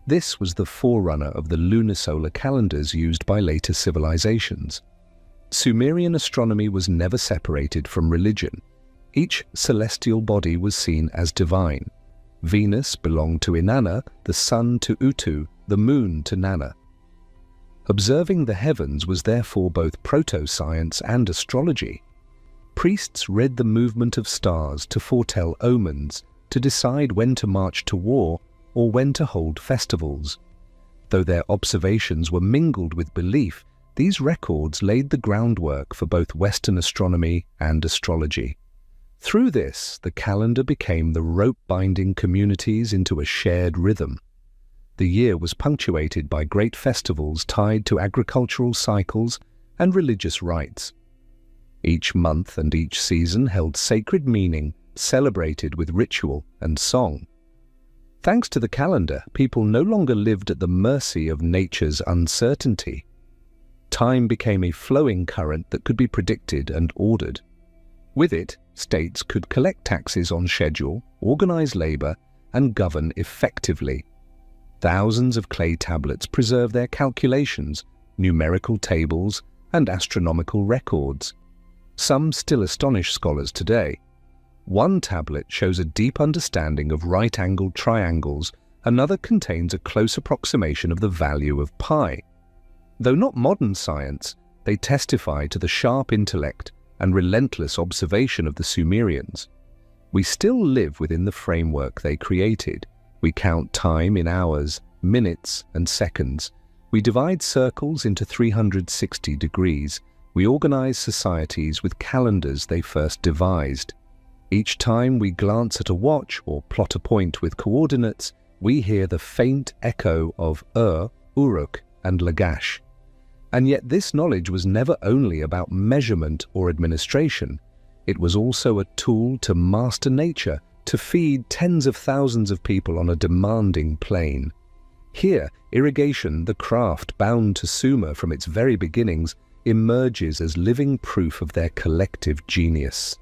This was the forerunner of the lunisolar calendars used by later civilizations. Sumerian astronomy was never separated from religion. Each celestial body was seen as divine. Venus belonged to Inanna, the sun to Utu, the moon to Nanna. Observing the heavens was therefore both proto-science and astrology. Priests read the movement of stars to foretell omens, to decide when to march to war or when to hold festivals. Though their observations were mingled with belief, these records laid the groundwork for both Western astronomy and astrology. Through this, the calendar became the rope binding communities into a shared rhythm. The year was punctuated by great festivals tied to agricultural cycles and religious rites. Each month and each season held sacred meaning, celebrated with ritual and song. Thanks to the calendar, people no longer lived at the mercy of nature's uncertainty. Time became a flowing current that could be predicted and ordered. With it, states could collect taxes on schedule, organize labor, and govern effectively. Thousands of clay tablets preserve their calculations, numerical tables, and astronomical records. Some still astonish scholars today. One tablet shows a deep understanding of right-angled triangles, another contains a close approximation of the value of pi. Though not modern science, they testify to the sharp intellect and relentless observation of the Sumerians. We still live within the framework they created. We count time in hours, minutes, and seconds. We divide circles into 360 degrees. We organize societies with calendars they first devised. Each time we glance at a watch or plot a point with coordinates, we hear the faint echo of Ur, Uruk, and Lagash. And yet this knowledge was never only about measurement or administration. It was also a tool to master nature, to feed tens of thousands of people on a demanding plain. Here, irrigation, the craft bound to Sumer from its very beginnings, emerges as living proof of their collective genius.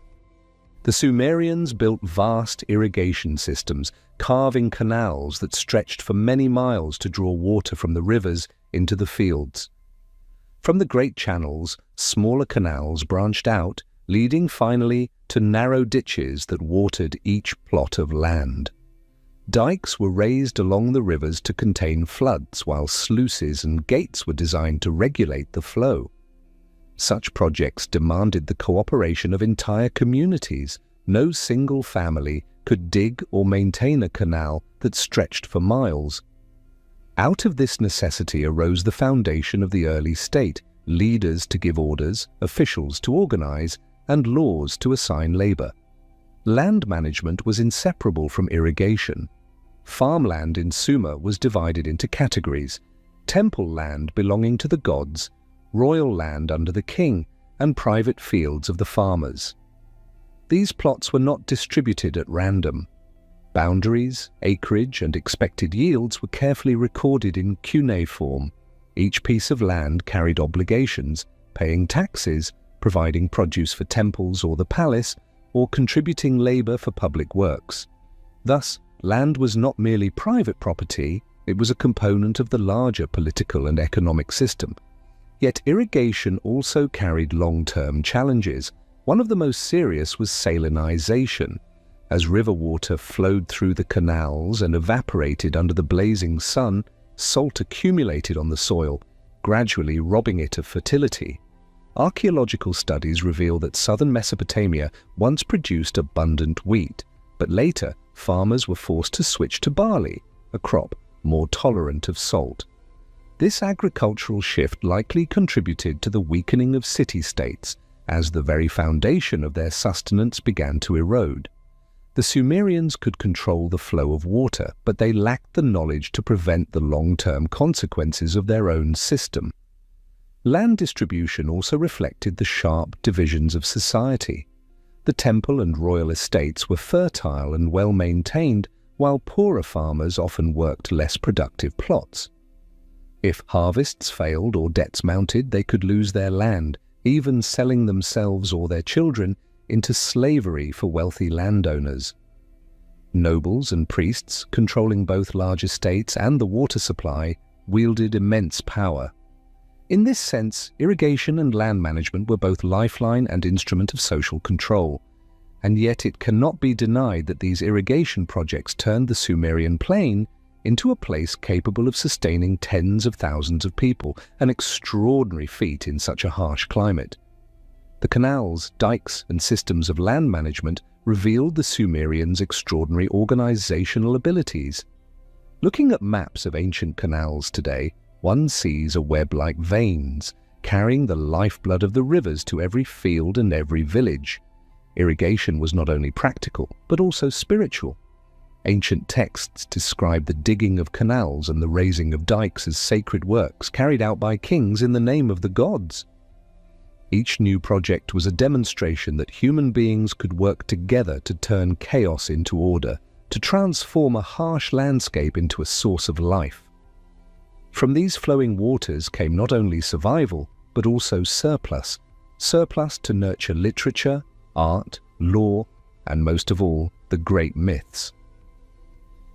The Sumerians built vast irrigation systems, carving canals that stretched for many miles to draw water from the rivers into the fields. From the great channels, smaller canals branched out, leading finally to narrow ditches that watered each plot of land. Dikes were raised along the rivers to contain floods, while sluices and gates were designed to regulate the flow. Such projects demanded the cooperation of entire communities. No single family could dig or maintain a canal that stretched for miles. Out of this necessity arose the foundation of the early state, leaders to give orders, officials to organize, and laws to assign labor. Land management was inseparable from irrigation. Farmland in Sumer was divided into categories: temple land belonging to the gods, royal land under the king, and private fields of the farmers. These plots were not distributed at random. Boundaries, acreage, and expected yields were carefully recorded in cuneiform. Each piece of land carried obligations, paying taxes, providing produce for temples or the palace, or contributing labor for public works. Thus, land was not merely private property, it was a component of the larger political and economic system. Yet irrigation also carried long-term challenges. One of the most serious was salinization. As river water flowed through the canals and evaporated under the blazing sun, salt accumulated on the soil, gradually robbing it of fertility. Archaeological studies reveal that southern Mesopotamia once produced abundant wheat, but later farmers were forced to switch to barley, a crop more tolerant of salt. This agricultural shift likely contributed to the weakening of city-states, as the very foundation of their sustenance began to erode. The Sumerians could control the flow of water, but they lacked the knowledge to prevent the long-term consequences of their own system. Land distribution also reflected the sharp divisions of society. The temple and royal estates were fertile and well-maintained, while poorer farmers often worked less productive plots. If harvests failed or debts mounted, they could lose their land, even selling themselves or their children into slavery for wealthy landowners. Nobles and priests, controlling both large estates and the water supply, wielded immense power. In this sense, irrigation and land management were both lifeline and instrument of social control. And yet it cannot be denied that these irrigation projects turned the Sumerian plain into a place capable of sustaining tens of thousands of people, an extraordinary feat in such a harsh climate. The canals, dikes, and systems of land management revealed the Sumerians' extraordinary organizational abilities. Looking at maps of ancient canals today, one sees a web like veins, carrying the lifeblood of the rivers to every field and every village. Irrigation was not only practical, but also spiritual. Ancient texts describe the digging of canals and the raising of dikes as sacred works carried out by kings in the name of the gods. Each new project was a demonstration that human beings could work together to turn chaos into order, to transform a harsh landscape into a source of life. From these flowing waters came not only survival, but also surplus to nurture literature, art, law, and most of all, the great myths.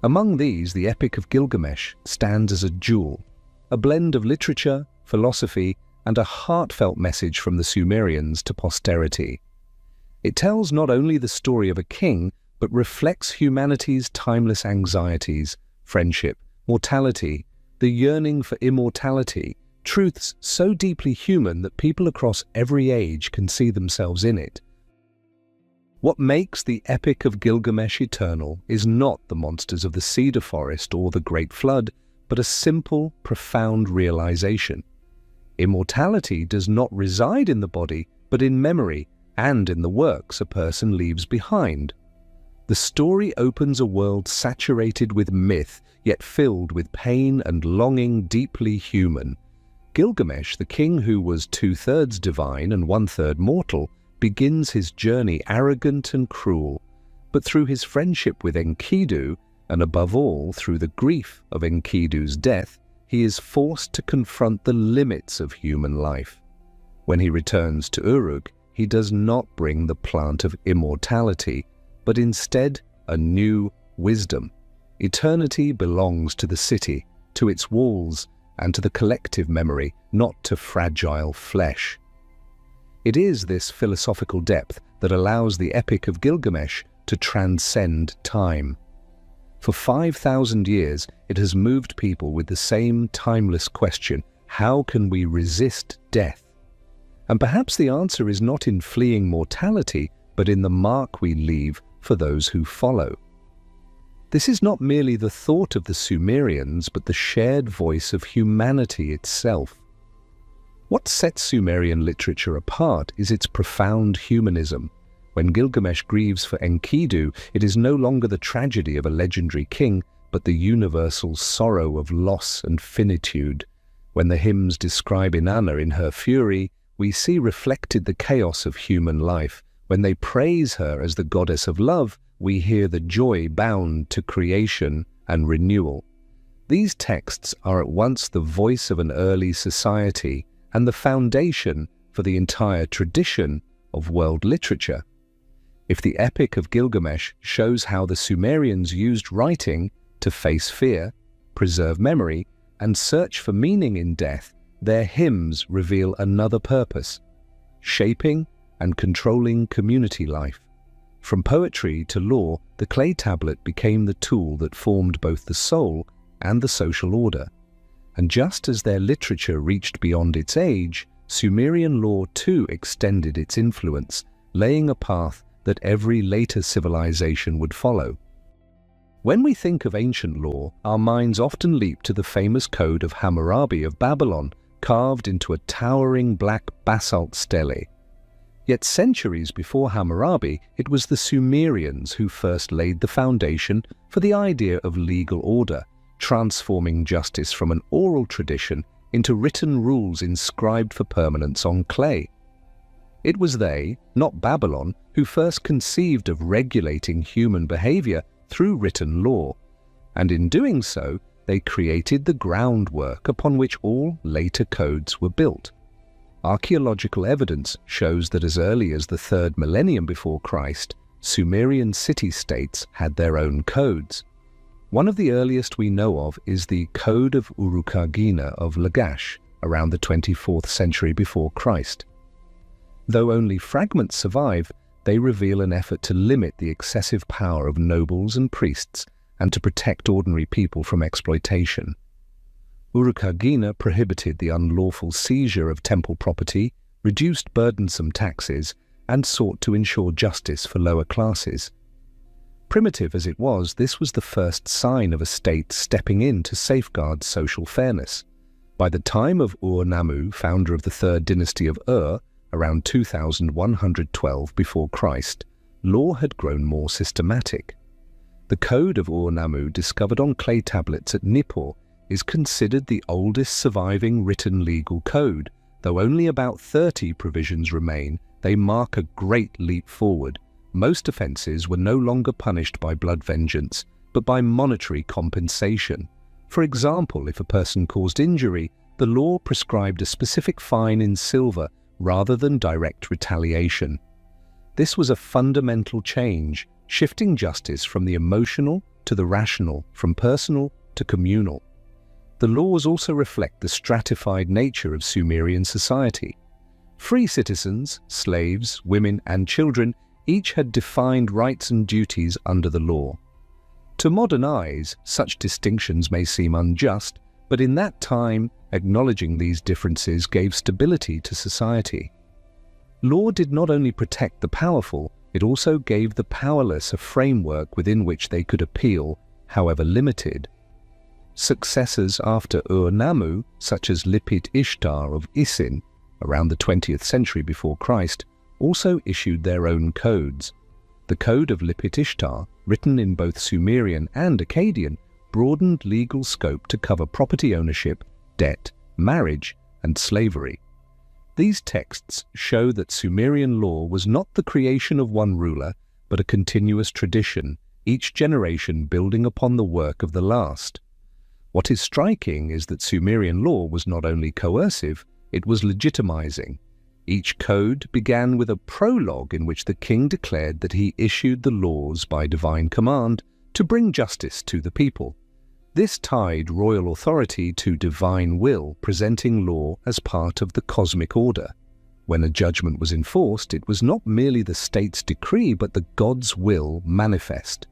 Among these, the Epic of Gilgamesh stands as a jewel, a blend of literature, philosophy, and a heartfelt message from the Sumerians to posterity. It tells not only the story of a king, but reflects humanity's timeless anxieties, friendship, mortality, the yearning for immortality, truths so deeply human that people across every age can see themselves in it. What makes the Epic of Gilgamesh eternal is not the monsters of the cedar forest or the Great Flood, but a simple, profound realization. Immortality does not reside in the body, but in memory and in the works a person leaves behind. The story opens a world saturated with myth, yet filled with pain and longing deeply human. Gilgamesh, the king who was 2/3 divine and 1/3 mortal, begins his journey arrogant and cruel, but through his friendship with Enkidu, and above all through the grief of Enkidu's death, he is forced to confront the limits of human life. When he returns to Uruk, he does not bring the plant of immortality, but instead a new wisdom. Eternity belongs to the city, to its walls, and to the collective memory, not to fragile flesh. It is this philosophical depth that allows the Epic of Gilgamesh to transcend time. For 5,000 years, it has moved people with the same timeless question: how can we resist death? And perhaps the answer is not in fleeing mortality, but in the mark we leave for those who follow. This is not merely the thought of the Sumerians, but the shared voice of humanity itself. What sets Sumerian literature apart is its profound humanism. When Gilgamesh grieves for Enkidu, it is no longer the tragedy of a legendary king, but the universal sorrow of loss and finitude. When the hymns describe Inanna in her fury, we see reflected the chaos of human life. When they praise her as the goddess of love, we hear the joy bound to creation and renewal. These texts are at once the voice of an early society and the foundation for the entire tradition of world literature. If the Epic of Gilgamesh shows how the Sumerians used writing to face fear, preserve memory, and search for meaning in death, their hymns reveal another purpose: shaping and controlling community life. From poetry to law, the clay tablet became the tool that formed both the soul and the social order. And just as their literature reached beyond its age, Sumerian law too extended its influence, laying a path that every later civilization would follow. When we think of ancient law, our minds often leap to the famous Code of Hammurabi of Babylon, carved into a towering black basalt stele. Yet centuries before Hammurabi, it was the Sumerians who first laid the foundation for the idea of legal order, transforming justice from an oral tradition into written rules inscribed for permanence on clay. It was they, not Babylon, who first conceived of regulating human behavior through written law, and in doing so, they created the groundwork upon which all later codes were built. Archaeological evidence shows that as early as the 3rd millennium before Christ, Sumerian city-states had their own codes. One of the earliest we know of is the Code of Uruk of Lagash, around the 24th century before Christ. Though only fragments survive, they reveal an effort to limit the excessive power of nobles and priests and to protect ordinary people from exploitation. Uruk prohibited the unlawful seizure of temple property, reduced burdensome taxes, and sought to ensure justice for lower classes. Primitive as it was, this was the first sign of a state stepping in to safeguard social fairness. By the time of Ur-Nammu, founder of the 3rd dynasty of Ur, around 2112 before Christ, law had grown more systematic. The Code of Ur-Nammu, discovered on clay tablets at Nippur, is considered the oldest surviving written legal code. Though only about 30 provisions remain, they mark a great leap forward. Most offences were no longer punished by blood vengeance, but by monetary compensation. For example, if a person caused injury, the law prescribed a specific fine in silver rather than direct retaliation. This was a fundamental change, shifting justice from the emotional to the rational, from personal to communal. The laws also reflect the stratified nature of Sumerian society. Free citizens, slaves, women, and children each had defined rights and duties under the law. To modern eyes, such distinctions may seem unjust, but in that time, acknowledging these differences gave stability to society. Law did not only protect the powerful, it also gave the powerless a framework within which they could appeal, however limited. Successors after Ur-Nammu, such as Lipit Ishtar of Isin, around the 20th century before Christ, also issued their own codes. The Code of Lipit Ishtar, written in both Sumerian and Akkadian, broadened legal scope to cover property ownership, debt, marriage, and slavery. These texts show that Sumerian law was not the creation of one ruler, but a continuous tradition, each generation building upon the work of the last. What is striking is that Sumerian law was not only coercive, it was legitimizing. Each code began with a prologue in which the king declared that he issued the laws by divine command to bring justice to the people. This tied royal authority to divine will, presenting law as part of the cosmic order. When a judgment was enforced, it was not merely the state's decree but the god's will manifest.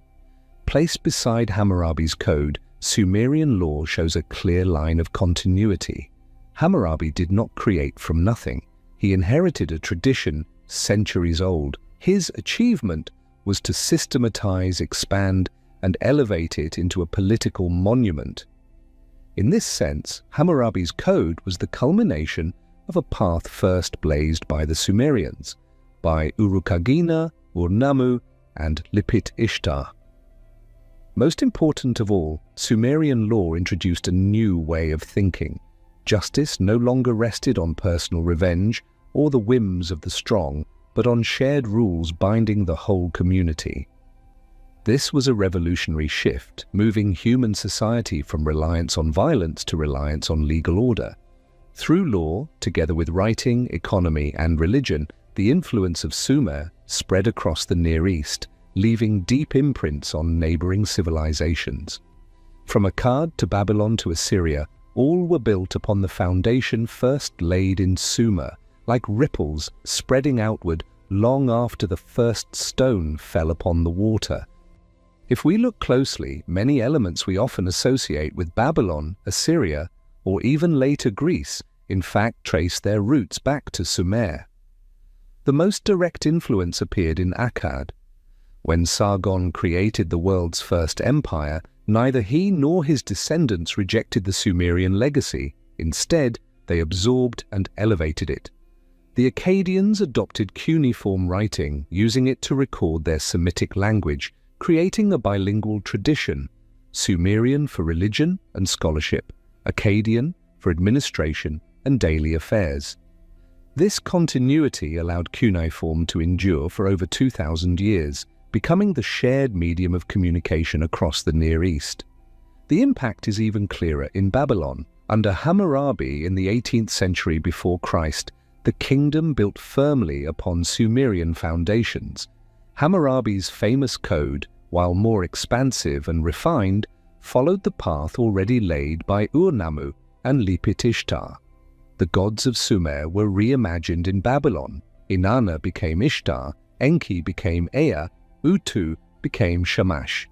Placed beside Hammurabi's code, Sumerian law shows a clear line of continuity. Hammurabi did not create from nothing. He inherited a tradition centuries old. His achievement was to systematize, expand, and elevate it into a political monument. In this sense, Hammurabi's code was the culmination of a path first blazed by the Sumerians, by Uruk, Ur-Nammu, and Lipit Ishtar. Most important of all, Sumerian law introduced a new way of thinking. Justice no longer rested on personal revenge or the whims of the strong, but on shared rules binding the whole community. This was a revolutionary shift, moving human society from reliance on violence to reliance on legal order. Through law, together with writing, economy, and religion, the influence of Sumer spread across the Near East, leaving deep imprints on neighboring civilizations. From Akkad to Babylon to Assyria, all were built upon the foundation first laid in Sumer, like ripples spreading outward long after the first stone fell upon the water. If we look closely, many elements we often associate with Babylon, Assyria, or even later Greece, in fact trace their roots back to Sumer. The most direct influence appeared in Akkad. When Sargon created the world's first empire, neither he nor his descendants rejected the Sumerian legacy. Instead, they absorbed and elevated it. The Akkadians adopted cuneiform writing, using it to record their Semitic language, creating a bilingual tradition: Sumerian for religion and scholarship, Akkadian for administration and daily affairs. This continuity allowed cuneiform to endure for over 2,000 years, becoming the shared medium of communication across the Near East. The impact is even clearer in Babylon. Under Hammurabi in the 18th century before Christ, the kingdom built firmly upon Sumerian foundations. Hammurabi's famous code, while more expansive and refined, followed the path already laid by Ur-Nammu and Lipit-Ishtar. The gods of Sumer were reimagined in Babylon. Inanna became Ishtar, Enki became Ea, Utu became Shamash.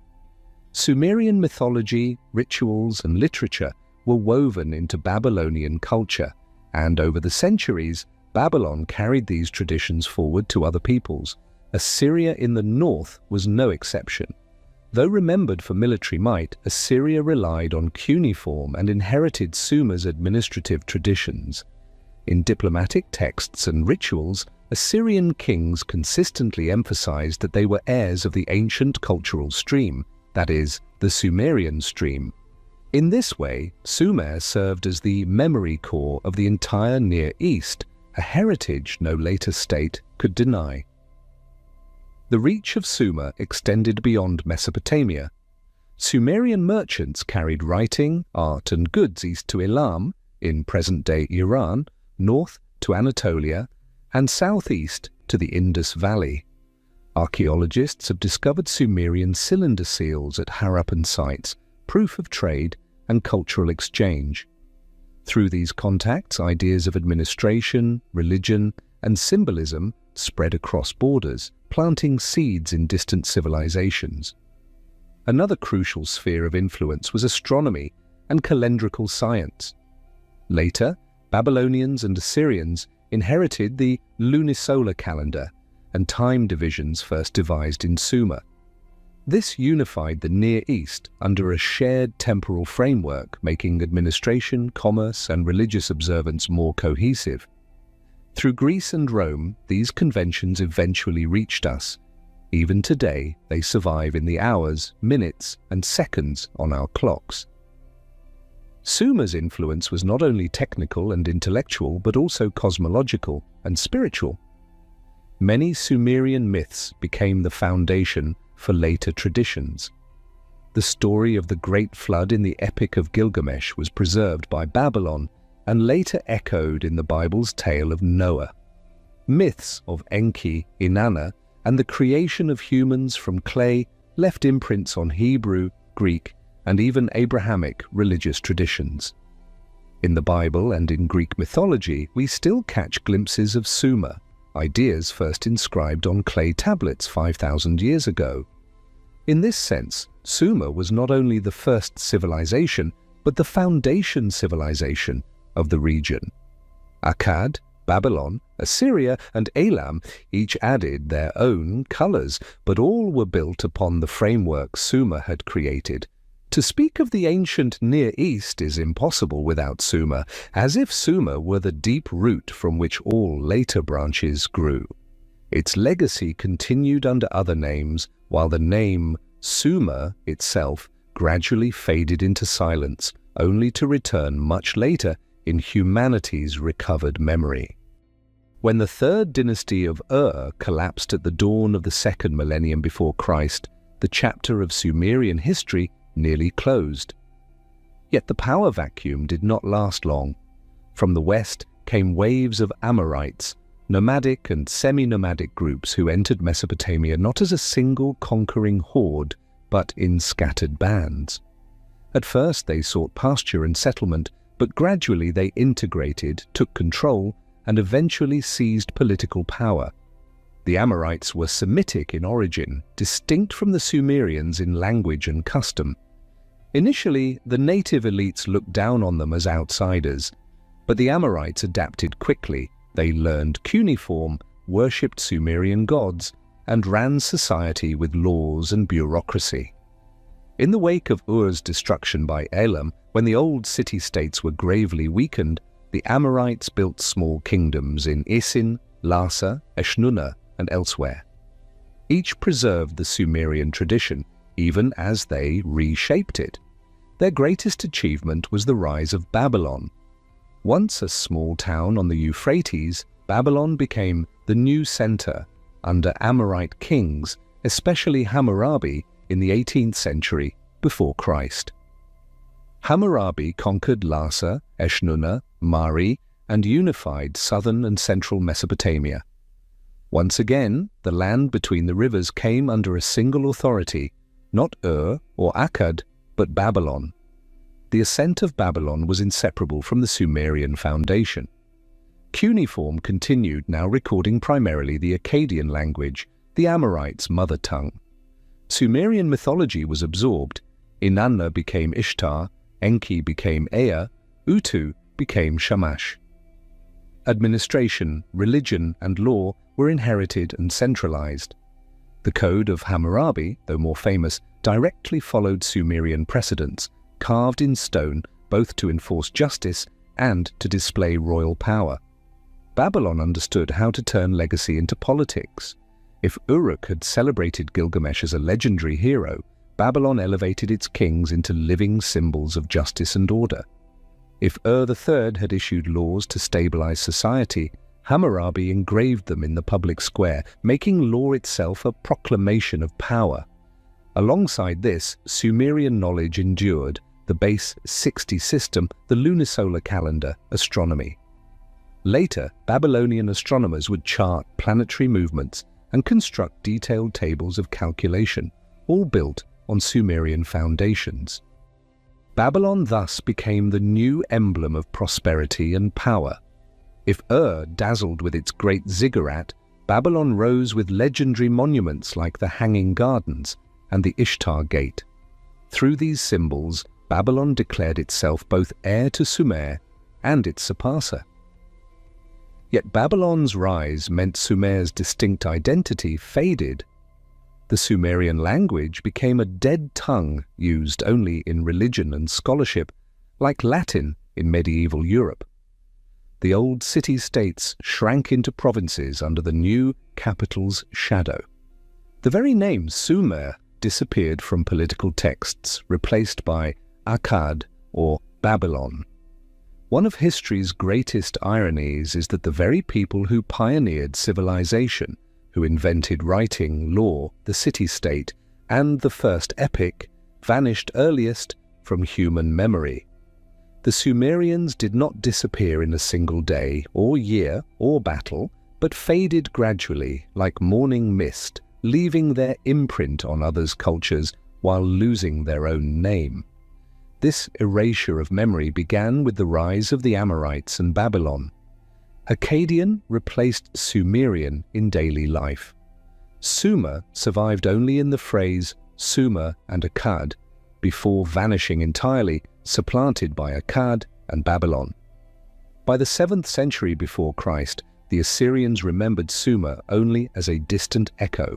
Sumerian mythology, rituals, and literature were woven into Babylonian culture, and over the centuries, Babylon carried these traditions forward to other peoples. Assyria in the north was no exception. Though remembered for military might, Assyria relied on cuneiform and inherited Sumer's administrative traditions. In diplomatic texts and rituals, Assyrian kings consistently emphasized that they were heirs of the ancient cultural stream, that is, the Sumerian stream. In this way, Sumer served as the memory core of the entire Near East, a heritage no later state could deny. The reach of Sumer extended beyond Mesopotamia. Sumerian merchants carried writing, art, and goods east to Elam, in present-day Iran, north to Anatolia, and southeast to the Indus Valley. Archaeologists have discovered Sumerian cylinder seals at Harappan sites, proof of trade and cultural exchange. Through these contacts, ideas of administration, religion, and symbolism spread across borders, planting seeds in distant civilizations. Another crucial sphere of influence was astronomy and calendrical science. Later, Babylonians and Assyrians inherited the lunisolar calendar and time divisions first devised in Sumer. This unified the Near East under a shared temporal framework, making administration, commerce, and religious observance more cohesive. Through Greece and Rome, these conventions eventually reached us. Even today, they survive in the hours, minutes, and seconds on our clocks. Sumer's influence was not only technical and intellectual, but also cosmological and spiritual. Many Sumerian myths became the foundation for later traditions. The story of the Great Flood in the Epic of Gilgamesh was preserved by Babylon and later echoed in the Bible's tale of Noah. Myths of Enki, Inanna, and the creation of humans from clay left imprints on Hebrew, Greek, and even Abrahamic religious traditions. In the Bible and in Greek mythology, we still catch glimpses of Sumer, ideas first inscribed on clay tablets 5,000 years ago. In this sense, Sumer was not only the first civilization, but the foundation civilization of the region. Akkad, Babylon, Assyria, and Elam each added their own colors, but all were built upon the framework Sumer had created. To speak of the ancient Near East is impossible without Sumer, as if Sumer were the deep root from which all later branches grew. Its legacy continued under other names, while the name Sumer itself gradually faded into silence, only to return much later in humanity's recovered memory. When the third dynasty of Ur collapsed at the dawn of the second millennium before Christ, the chapter of Sumerian history nearly closed. Yet the power vacuum did not last long. From the west came waves of Amorites, nomadic and semi-nomadic groups who entered Mesopotamia not as a single conquering horde, but in scattered bands. At first they sought pasture and settlement, but gradually they integrated, took control, and eventually seized political power. The Amorites were Semitic in origin, distinct from the Sumerians in language and custom. Initially, the native elites looked down on them as outsiders, but the Amorites adapted quickly. They learned cuneiform, worshipped Sumerian gods, and ran society with laws and bureaucracy. In the wake of Ur's destruction by Elam, when the old city-states were gravely weakened, the Amorites built small kingdoms in Isin, Larsa, Eshnunna, and elsewhere. Each preserved the Sumerian tradition, even as they reshaped it. Their greatest achievement was the rise of Babylon. Once a small town on the Euphrates, Babylon became the new center under Amorite kings, especially Hammurabi in the 18th century before Christ. Hammurabi conquered Larsa, Eshnunna, Mari, and unified southern and central Mesopotamia. Once again, the land between the rivers came under a single authority, not Ur or Akkad, but Babylon. The ascent of Babylon was inseparable from the Sumerian foundation. Cuneiform continued, now recording primarily the Akkadian language, the Amorites' mother tongue. Sumerian mythology was absorbed. Inanna became Ishtar, Enki became Ea, Utu became Shamash. Administration, religion, and law were inherited and centralized. The Code of Hammurabi, though more famous, directly followed Sumerian precedents, carved in stone both to enforce justice and to display royal power. Babylon understood how to turn legacy into politics. If Uruk had celebrated Gilgamesh as a legendary hero, Babylon elevated its kings into living symbols of justice and order. If Ur III had issued laws to stabilize society, Hammurabi engraved them in the public square, making law itself a proclamation of power. Alongside this, Sumerian knowledge endured: the base 60 system, the lunisolar calendar, astronomy. Later, Babylonian astronomers would chart planetary movements and construct detailed tables of calculation, all built on Sumerian foundations. Babylon thus became the new emblem of prosperity and power. If Ur dazzled with its great ziggurat, Babylon rose with legendary monuments like the Hanging Gardens and the Ishtar Gate. Through these symbols, Babylon declared itself both heir to Sumer and its surpasser. Yet Babylon's rise meant Sumer's distinct identity faded. The Sumerian language became a dead tongue used only in religion and scholarship, like Latin in medieval Europe. The old city-states shrank into provinces under the new capital's shadow. The very name Sumer disappeared from political texts, replaced by Akkad or Babylon. One of history's greatest ironies is that the very people who pioneered civilization, who invented writing, law, the city-state, and the first epic, vanished earliest from human memory. The Sumerians did not disappear in a single day, or year, or battle, but faded gradually like morning mist, leaving their imprint on others' cultures while losing their own name. This erasure of memory began with the rise of the Amorites and Babylon. Akkadian replaced Sumerian in daily life. Sumer survived only in the phrase Sumer and Akkad, before vanishing entirely, supplanted by Akkad and Babylon. By the 7th century before Christ, the Assyrians remembered Sumer only as a distant echo.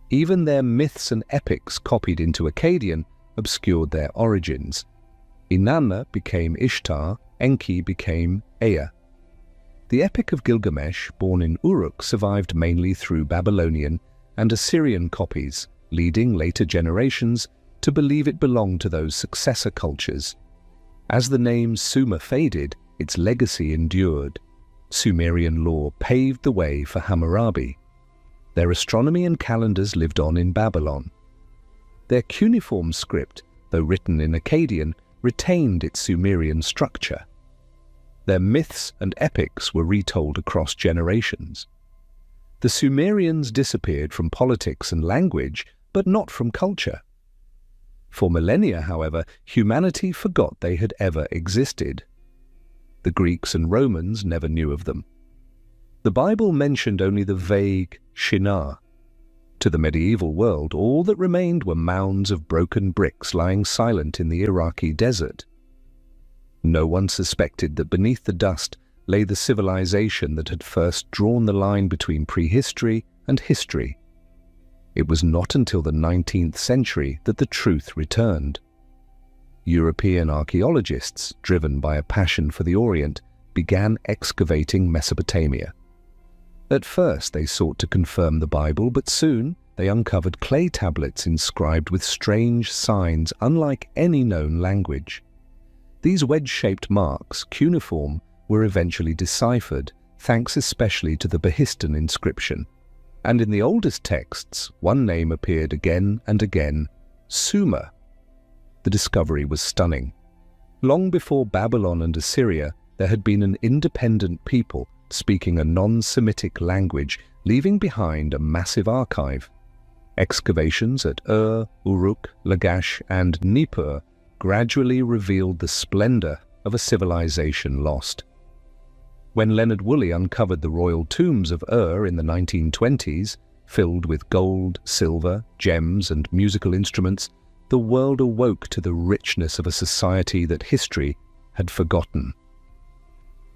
Even their myths and epics copied into Akkadian obscured their origins. Inanna became Ishtar, Enki became Ea. The Epic of Gilgamesh, born in Uruk, survived mainly through Babylonian and Assyrian copies, leading later generations to believe it belonged to those successor cultures. As the name Sumer faded, its legacy endured. Sumerian law paved the way for Hammurabi. Their astronomy and calendars lived on in Babylon. Their cuneiform script, though written in Akkadian, retained its Sumerian structure. Their myths and epics were retold across generations. The Sumerians disappeared from politics and language, but not from culture. For millennia, however, humanity forgot they had ever existed. The Greeks and Romans never knew of them. The Bible mentioned only the vague Shinar. To the medieval world, all that remained were mounds of broken bricks lying silent in the Iraqi desert. No one suspected that beneath the dust lay the civilization that had first drawn the line between prehistory and history, It was not until the 19th century that the truth returned. European archaeologists, driven by a passion for the Orient, began excavating Mesopotamia. At first they sought to confirm the Bible, but soon they uncovered clay tablets inscribed with strange signs unlike any known language. These wedge-shaped marks, cuneiform, were eventually deciphered, thanks especially to the Behistun inscription. And in the oldest texts, one name appeared again and again: Sumer. The discovery was stunning. Long before Babylon and Assyria, there had been an independent people speaking a non-Semitic language, leaving behind a massive archive. Excavations at Ur, Uruk, Lagash, and Nippur gradually revealed the splendor of a civilization lost. When Leonard Woolley uncovered the royal tombs of Ur in the 1920s, filled with gold, silver, gems, and musical instruments, the world awoke to the richness of a society that history had forgotten.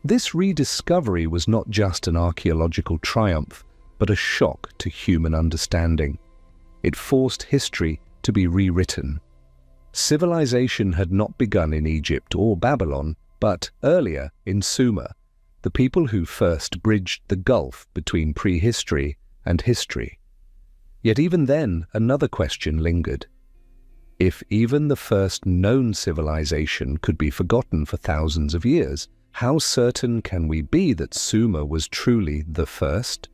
This rediscovery was not just an archaeological triumph, but a shock to human understanding. It forced history to be rewritten. Civilization had not begun in Egypt or Babylon, but earlier in Sumer, the people who first bridged the gulf between prehistory and history. Yet even then, another question lingered. If even the first known civilization could be forgotten for thousands of years, how certain can we be that Sumer was truly the first?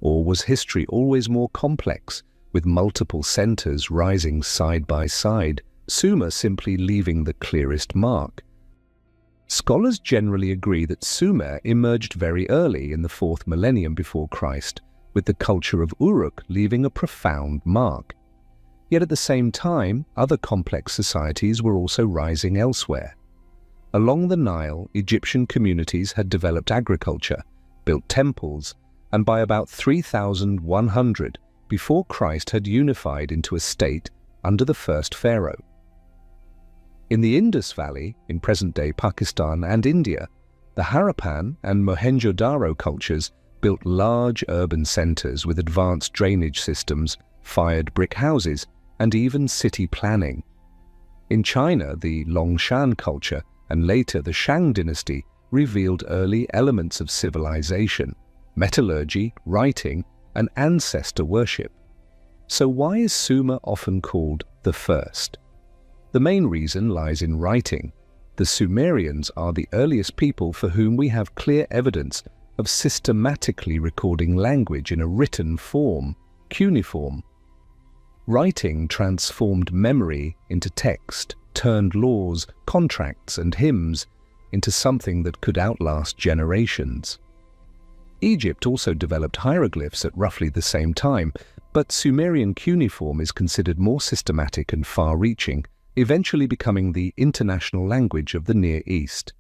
Or was history always more complex, with multiple centers rising side by side, Sumer simply leaving the clearest mark? Scholars generally agree that Sumer emerged very early in the 4th millennium before Christ, with the culture of Uruk leaving a profound mark. Yet at the same time, other complex societies were also rising elsewhere. Along the Nile, Egyptian communities had developed agriculture, built temples, and by about 3100 before Christ had unified into a state under the first pharaoh. In the Indus Valley, in present-day Pakistan and India, the Harappan and Mohenjo-Daro cultures built large urban centers with advanced drainage systems, fired brick houses, and even city planning. In China, the Longshan culture and later the Shang dynasty revealed early elements of civilization, metallurgy, writing, and ancestor worship. So why is Sumer often called the first? The main reason lies in writing. The Sumerians are the earliest people for whom we have clear evidence of systematically recording language in a written form, cuneiform. Writing transformed memory into text, turned laws, contracts, and hymns into something that could outlast generations. Egypt also developed hieroglyphs at roughly the same time, but Sumerian cuneiform is considered more systematic and far-reaching, eventually becoming the international language of the Near East.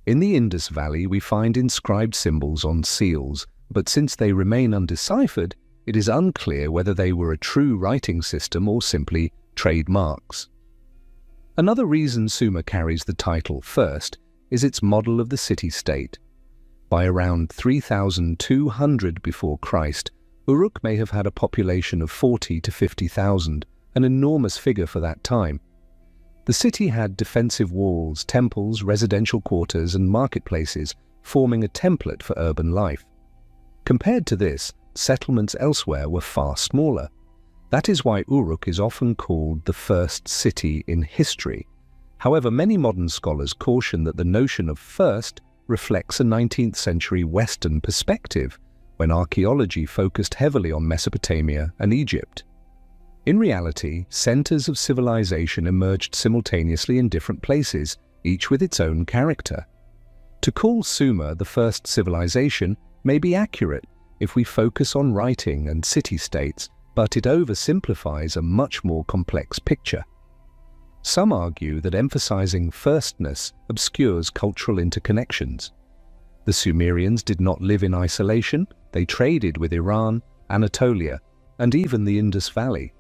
In the Indus Valley, we find inscribed symbols on seals, but since they remain undeciphered, it is unclear whether they were a true writing system or simply trademarks. Another reason Sumer carries the title first is its model of the city-state. By around 3200 before Christ, Uruk may have had a population of 40 to 50,000, an enormous figure for that time. The city had defensive walls, temples, residential quarters, and marketplaces, forming a template for urban life. Compared to this, settlements elsewhere were far smaller. That is why Uruk is often called the first city in history. However, many modern scholars caution that the notion of first reflects a 19th century Western perspective, when archaeology focused heavily on Mesopotamia and Egypt. In reality, centers of civilization emerged simultaneously in different places, each with its own character. To call Sumer the first civilization may be accurate if we focus on writing and city-states, but it oversimplifies a much more complex picture. Some argue that emphasizing firstness obscures cultural interconnections. The Sumerians did not live in isolation, they traded with Iran, Anatolia, and even the Indus Valley.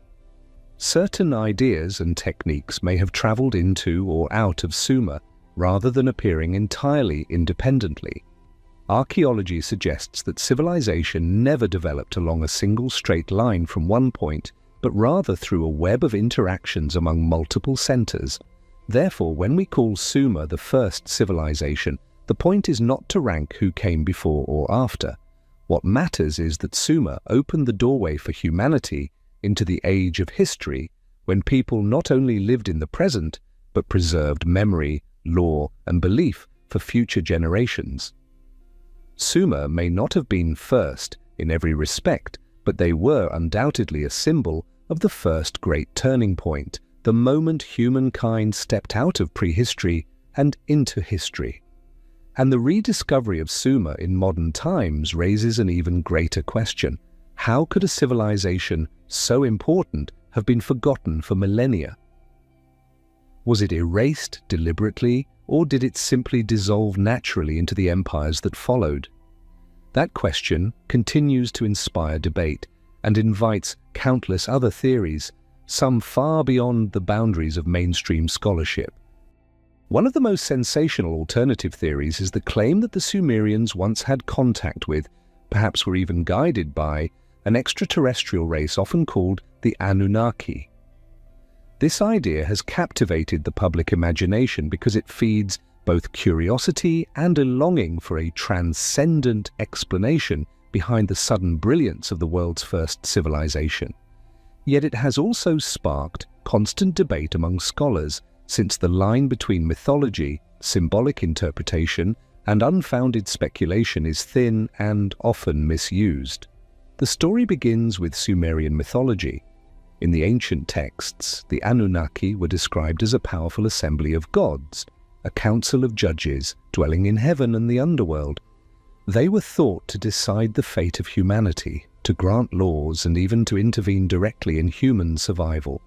Certain ideas and techniques may have traveled into or out of Sumer rather than appearing entirely independently. Archaeology suggests that civilization never developed along a single straight line from one point, but rather through a web of interactions among multiple centers. Therefore, when we call Sumer the first civilization, the point is not to rank who came before or after. What matters is that Sumer opened the doorway for humanity into the age of history, when people not only lived in the present, but preserved memory, law, and belief for future generations. Sumer may not have been first in every respect, but they were undoubtedly a symbol of the first great turning point, the moment humankind stepped out of prehistory and into history. And the rediscovery of Sumer in modern times raises an even greater question. How could a civilization so important have been forgotten for millennia? Was it erased deliberately, or did it simply dissolve naturally into the empires that followed? That question continues to inspire debate and invites countless other theories, some far beyond the boundaries of mainstream scholarship. One of the most sensational alternative theories is the claim that the Sumerians once had contact with, perhaps were even guided by, an extraterrestrial race often called the Anunnaki. This idea has captivated the public imagination because it feeds both curiosity and a longing for a transcendent explanation behind the sudden brilliance of the world's first civilization. Yet it has also sparked constant debate among scholars, since the line between mythology, symbolic interpretation, and unfounded speculation is thin and often misused. The story begins with Sumerian mythology. In the ancient texts, the Anunnaki were described as a powerful assembly of gods, a council of judges dwelling in heaven and the underworld. They were thought to decide the fate of humanity, to grant laws, and even to intervene directly in human survival.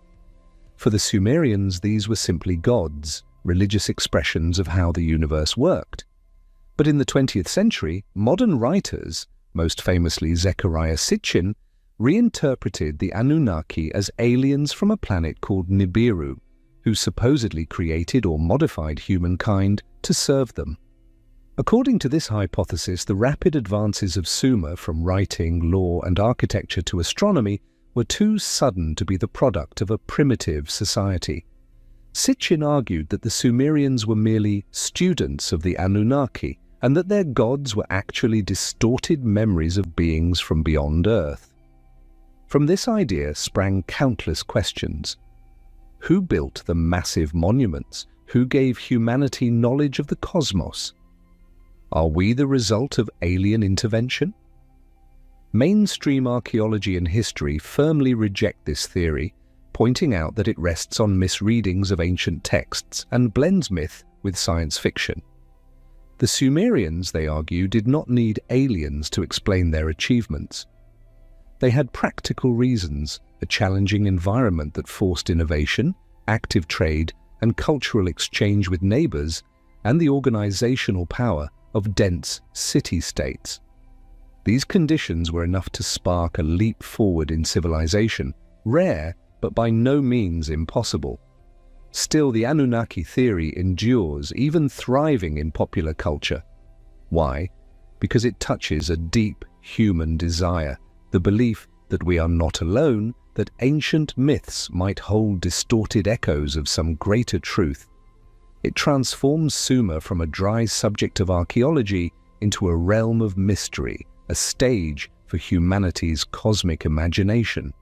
For the Sumerians, these were simply gods, religious expressions of how the universe worked. But in the 20th century, modern writers, most famously Zecharia Sitchin, reinterpreted the Anunnaki as aliens from a planet called Nibiru, who supposedly created or modified humankind to serve them. According to this hypothesis, the rapid advances of Sumer from writing, law, and architecture to astronomy were too sudden to be the product of a primitive society. Sitchin argued that the Sumerians were merely students of the Anunnaki, and that their gods were actually distorted memories of beings from beyond Earth. From this idea sprang countless questions. Who built the massive monuments? Who gave humanity knowledge of the cosmos? Are we the result of alien intervention? Mainstream archaeology and history firmly reject this theory, pointing out that it rests on misreadings of ancient texts and blends myth with science fiction. The Sumerians, they argue, did not need aliens to explain their achievements. They had practical reasons, a challenging environment that forced innovation, active trade, and cultural exchange with neighbors, and the organizational power of dense city-states. These conditions were enough to spark a leap forward in civilization, rare but by no means impossible. Still, the Anunnaki theory endures, even thriving in popular culture. Why? Because it touches a deep human desire, the belief that we are not alone, that ancient myths might hold distorted echoes of some greater truth. It transforms Sumer from a dry subject of archaeology into a realm of mystery, a stage for humanity's cosmic imagination.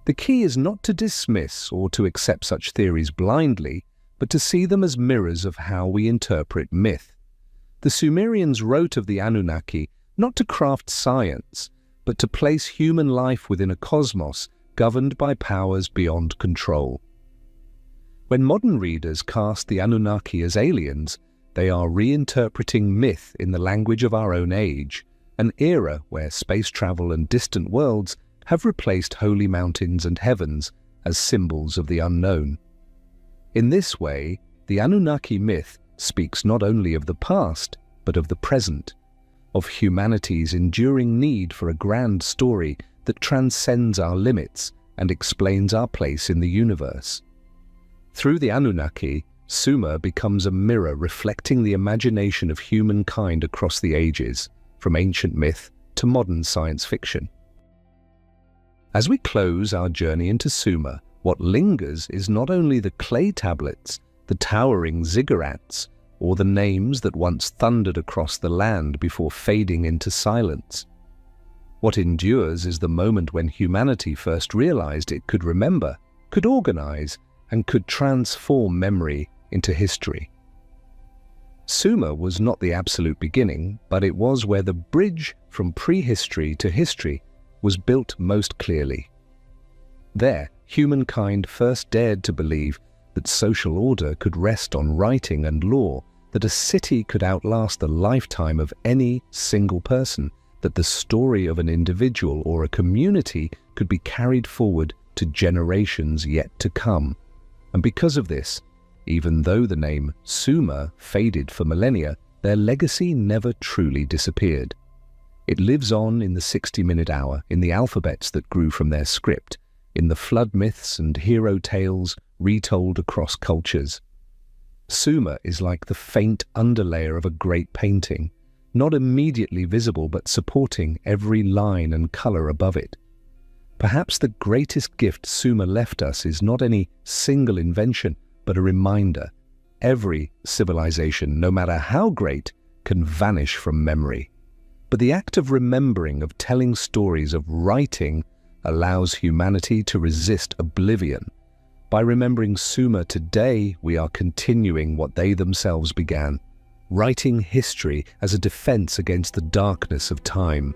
The key is not to dismiss or to accept such theories blindly, but to see them as mirrors of how we interpret myth. The Sumerians wrote of the Anunnaki not to craft science, but to place human life within a cosmos governed by powers beyond control. When modern readers cast the Anunnaki as aliens, they are reinterpreting myth in the language of our own age, an era where space travel and distant worlds have replaced holy mountains and heavens as symbols of the unknown. In this way, the Anunnaki myth speaks not only of the past, but of the present, of humanity's enduring need for a grand story that transcends our limits and explains our place in the universe. Through the Anunnaki, Sumer becomes a mirror reflecting the imagination of humankind across the ages, from ancient myth to modern science fiction. As we close our journey into Sumer, what lingers is not only the clay tablets, the towering ziggurats, or the names that once thundered across the land before fading into silence. What endures is the moment when humanity first realized it could remember, could organize, and could transform memory into history. Sumer was not the absolute beginning, but it was where the bridge from prehistory to history was built most clearly. There, humankind first dared to believe that social order could rest on writing and law, that a city could outlast the lifetime of any single person, that the story of an individual or a community could be carried forward to generations yet to come. And because of this, even though the name Sumer faded for millennia, their legacy never truly disappeared. It lives on in the 60-minute hour, in the alphabets that grew from their script, in the flood myths and hero tales retold across cultures. Sumer is like the faint underlayer of a great painting, not immediately visible but supporting every line and color above it. Perhaps the greatest gift Sumer left us is not any single invention, but a reminder. Every civilization, no matter how great, can vanish from memory. But the act of remembering, of telling stories, of writing, allows humanity to resist oblivion. By remembering Sumer today, we are continuing what they themselves began, writing history as a defense against the darkness of time.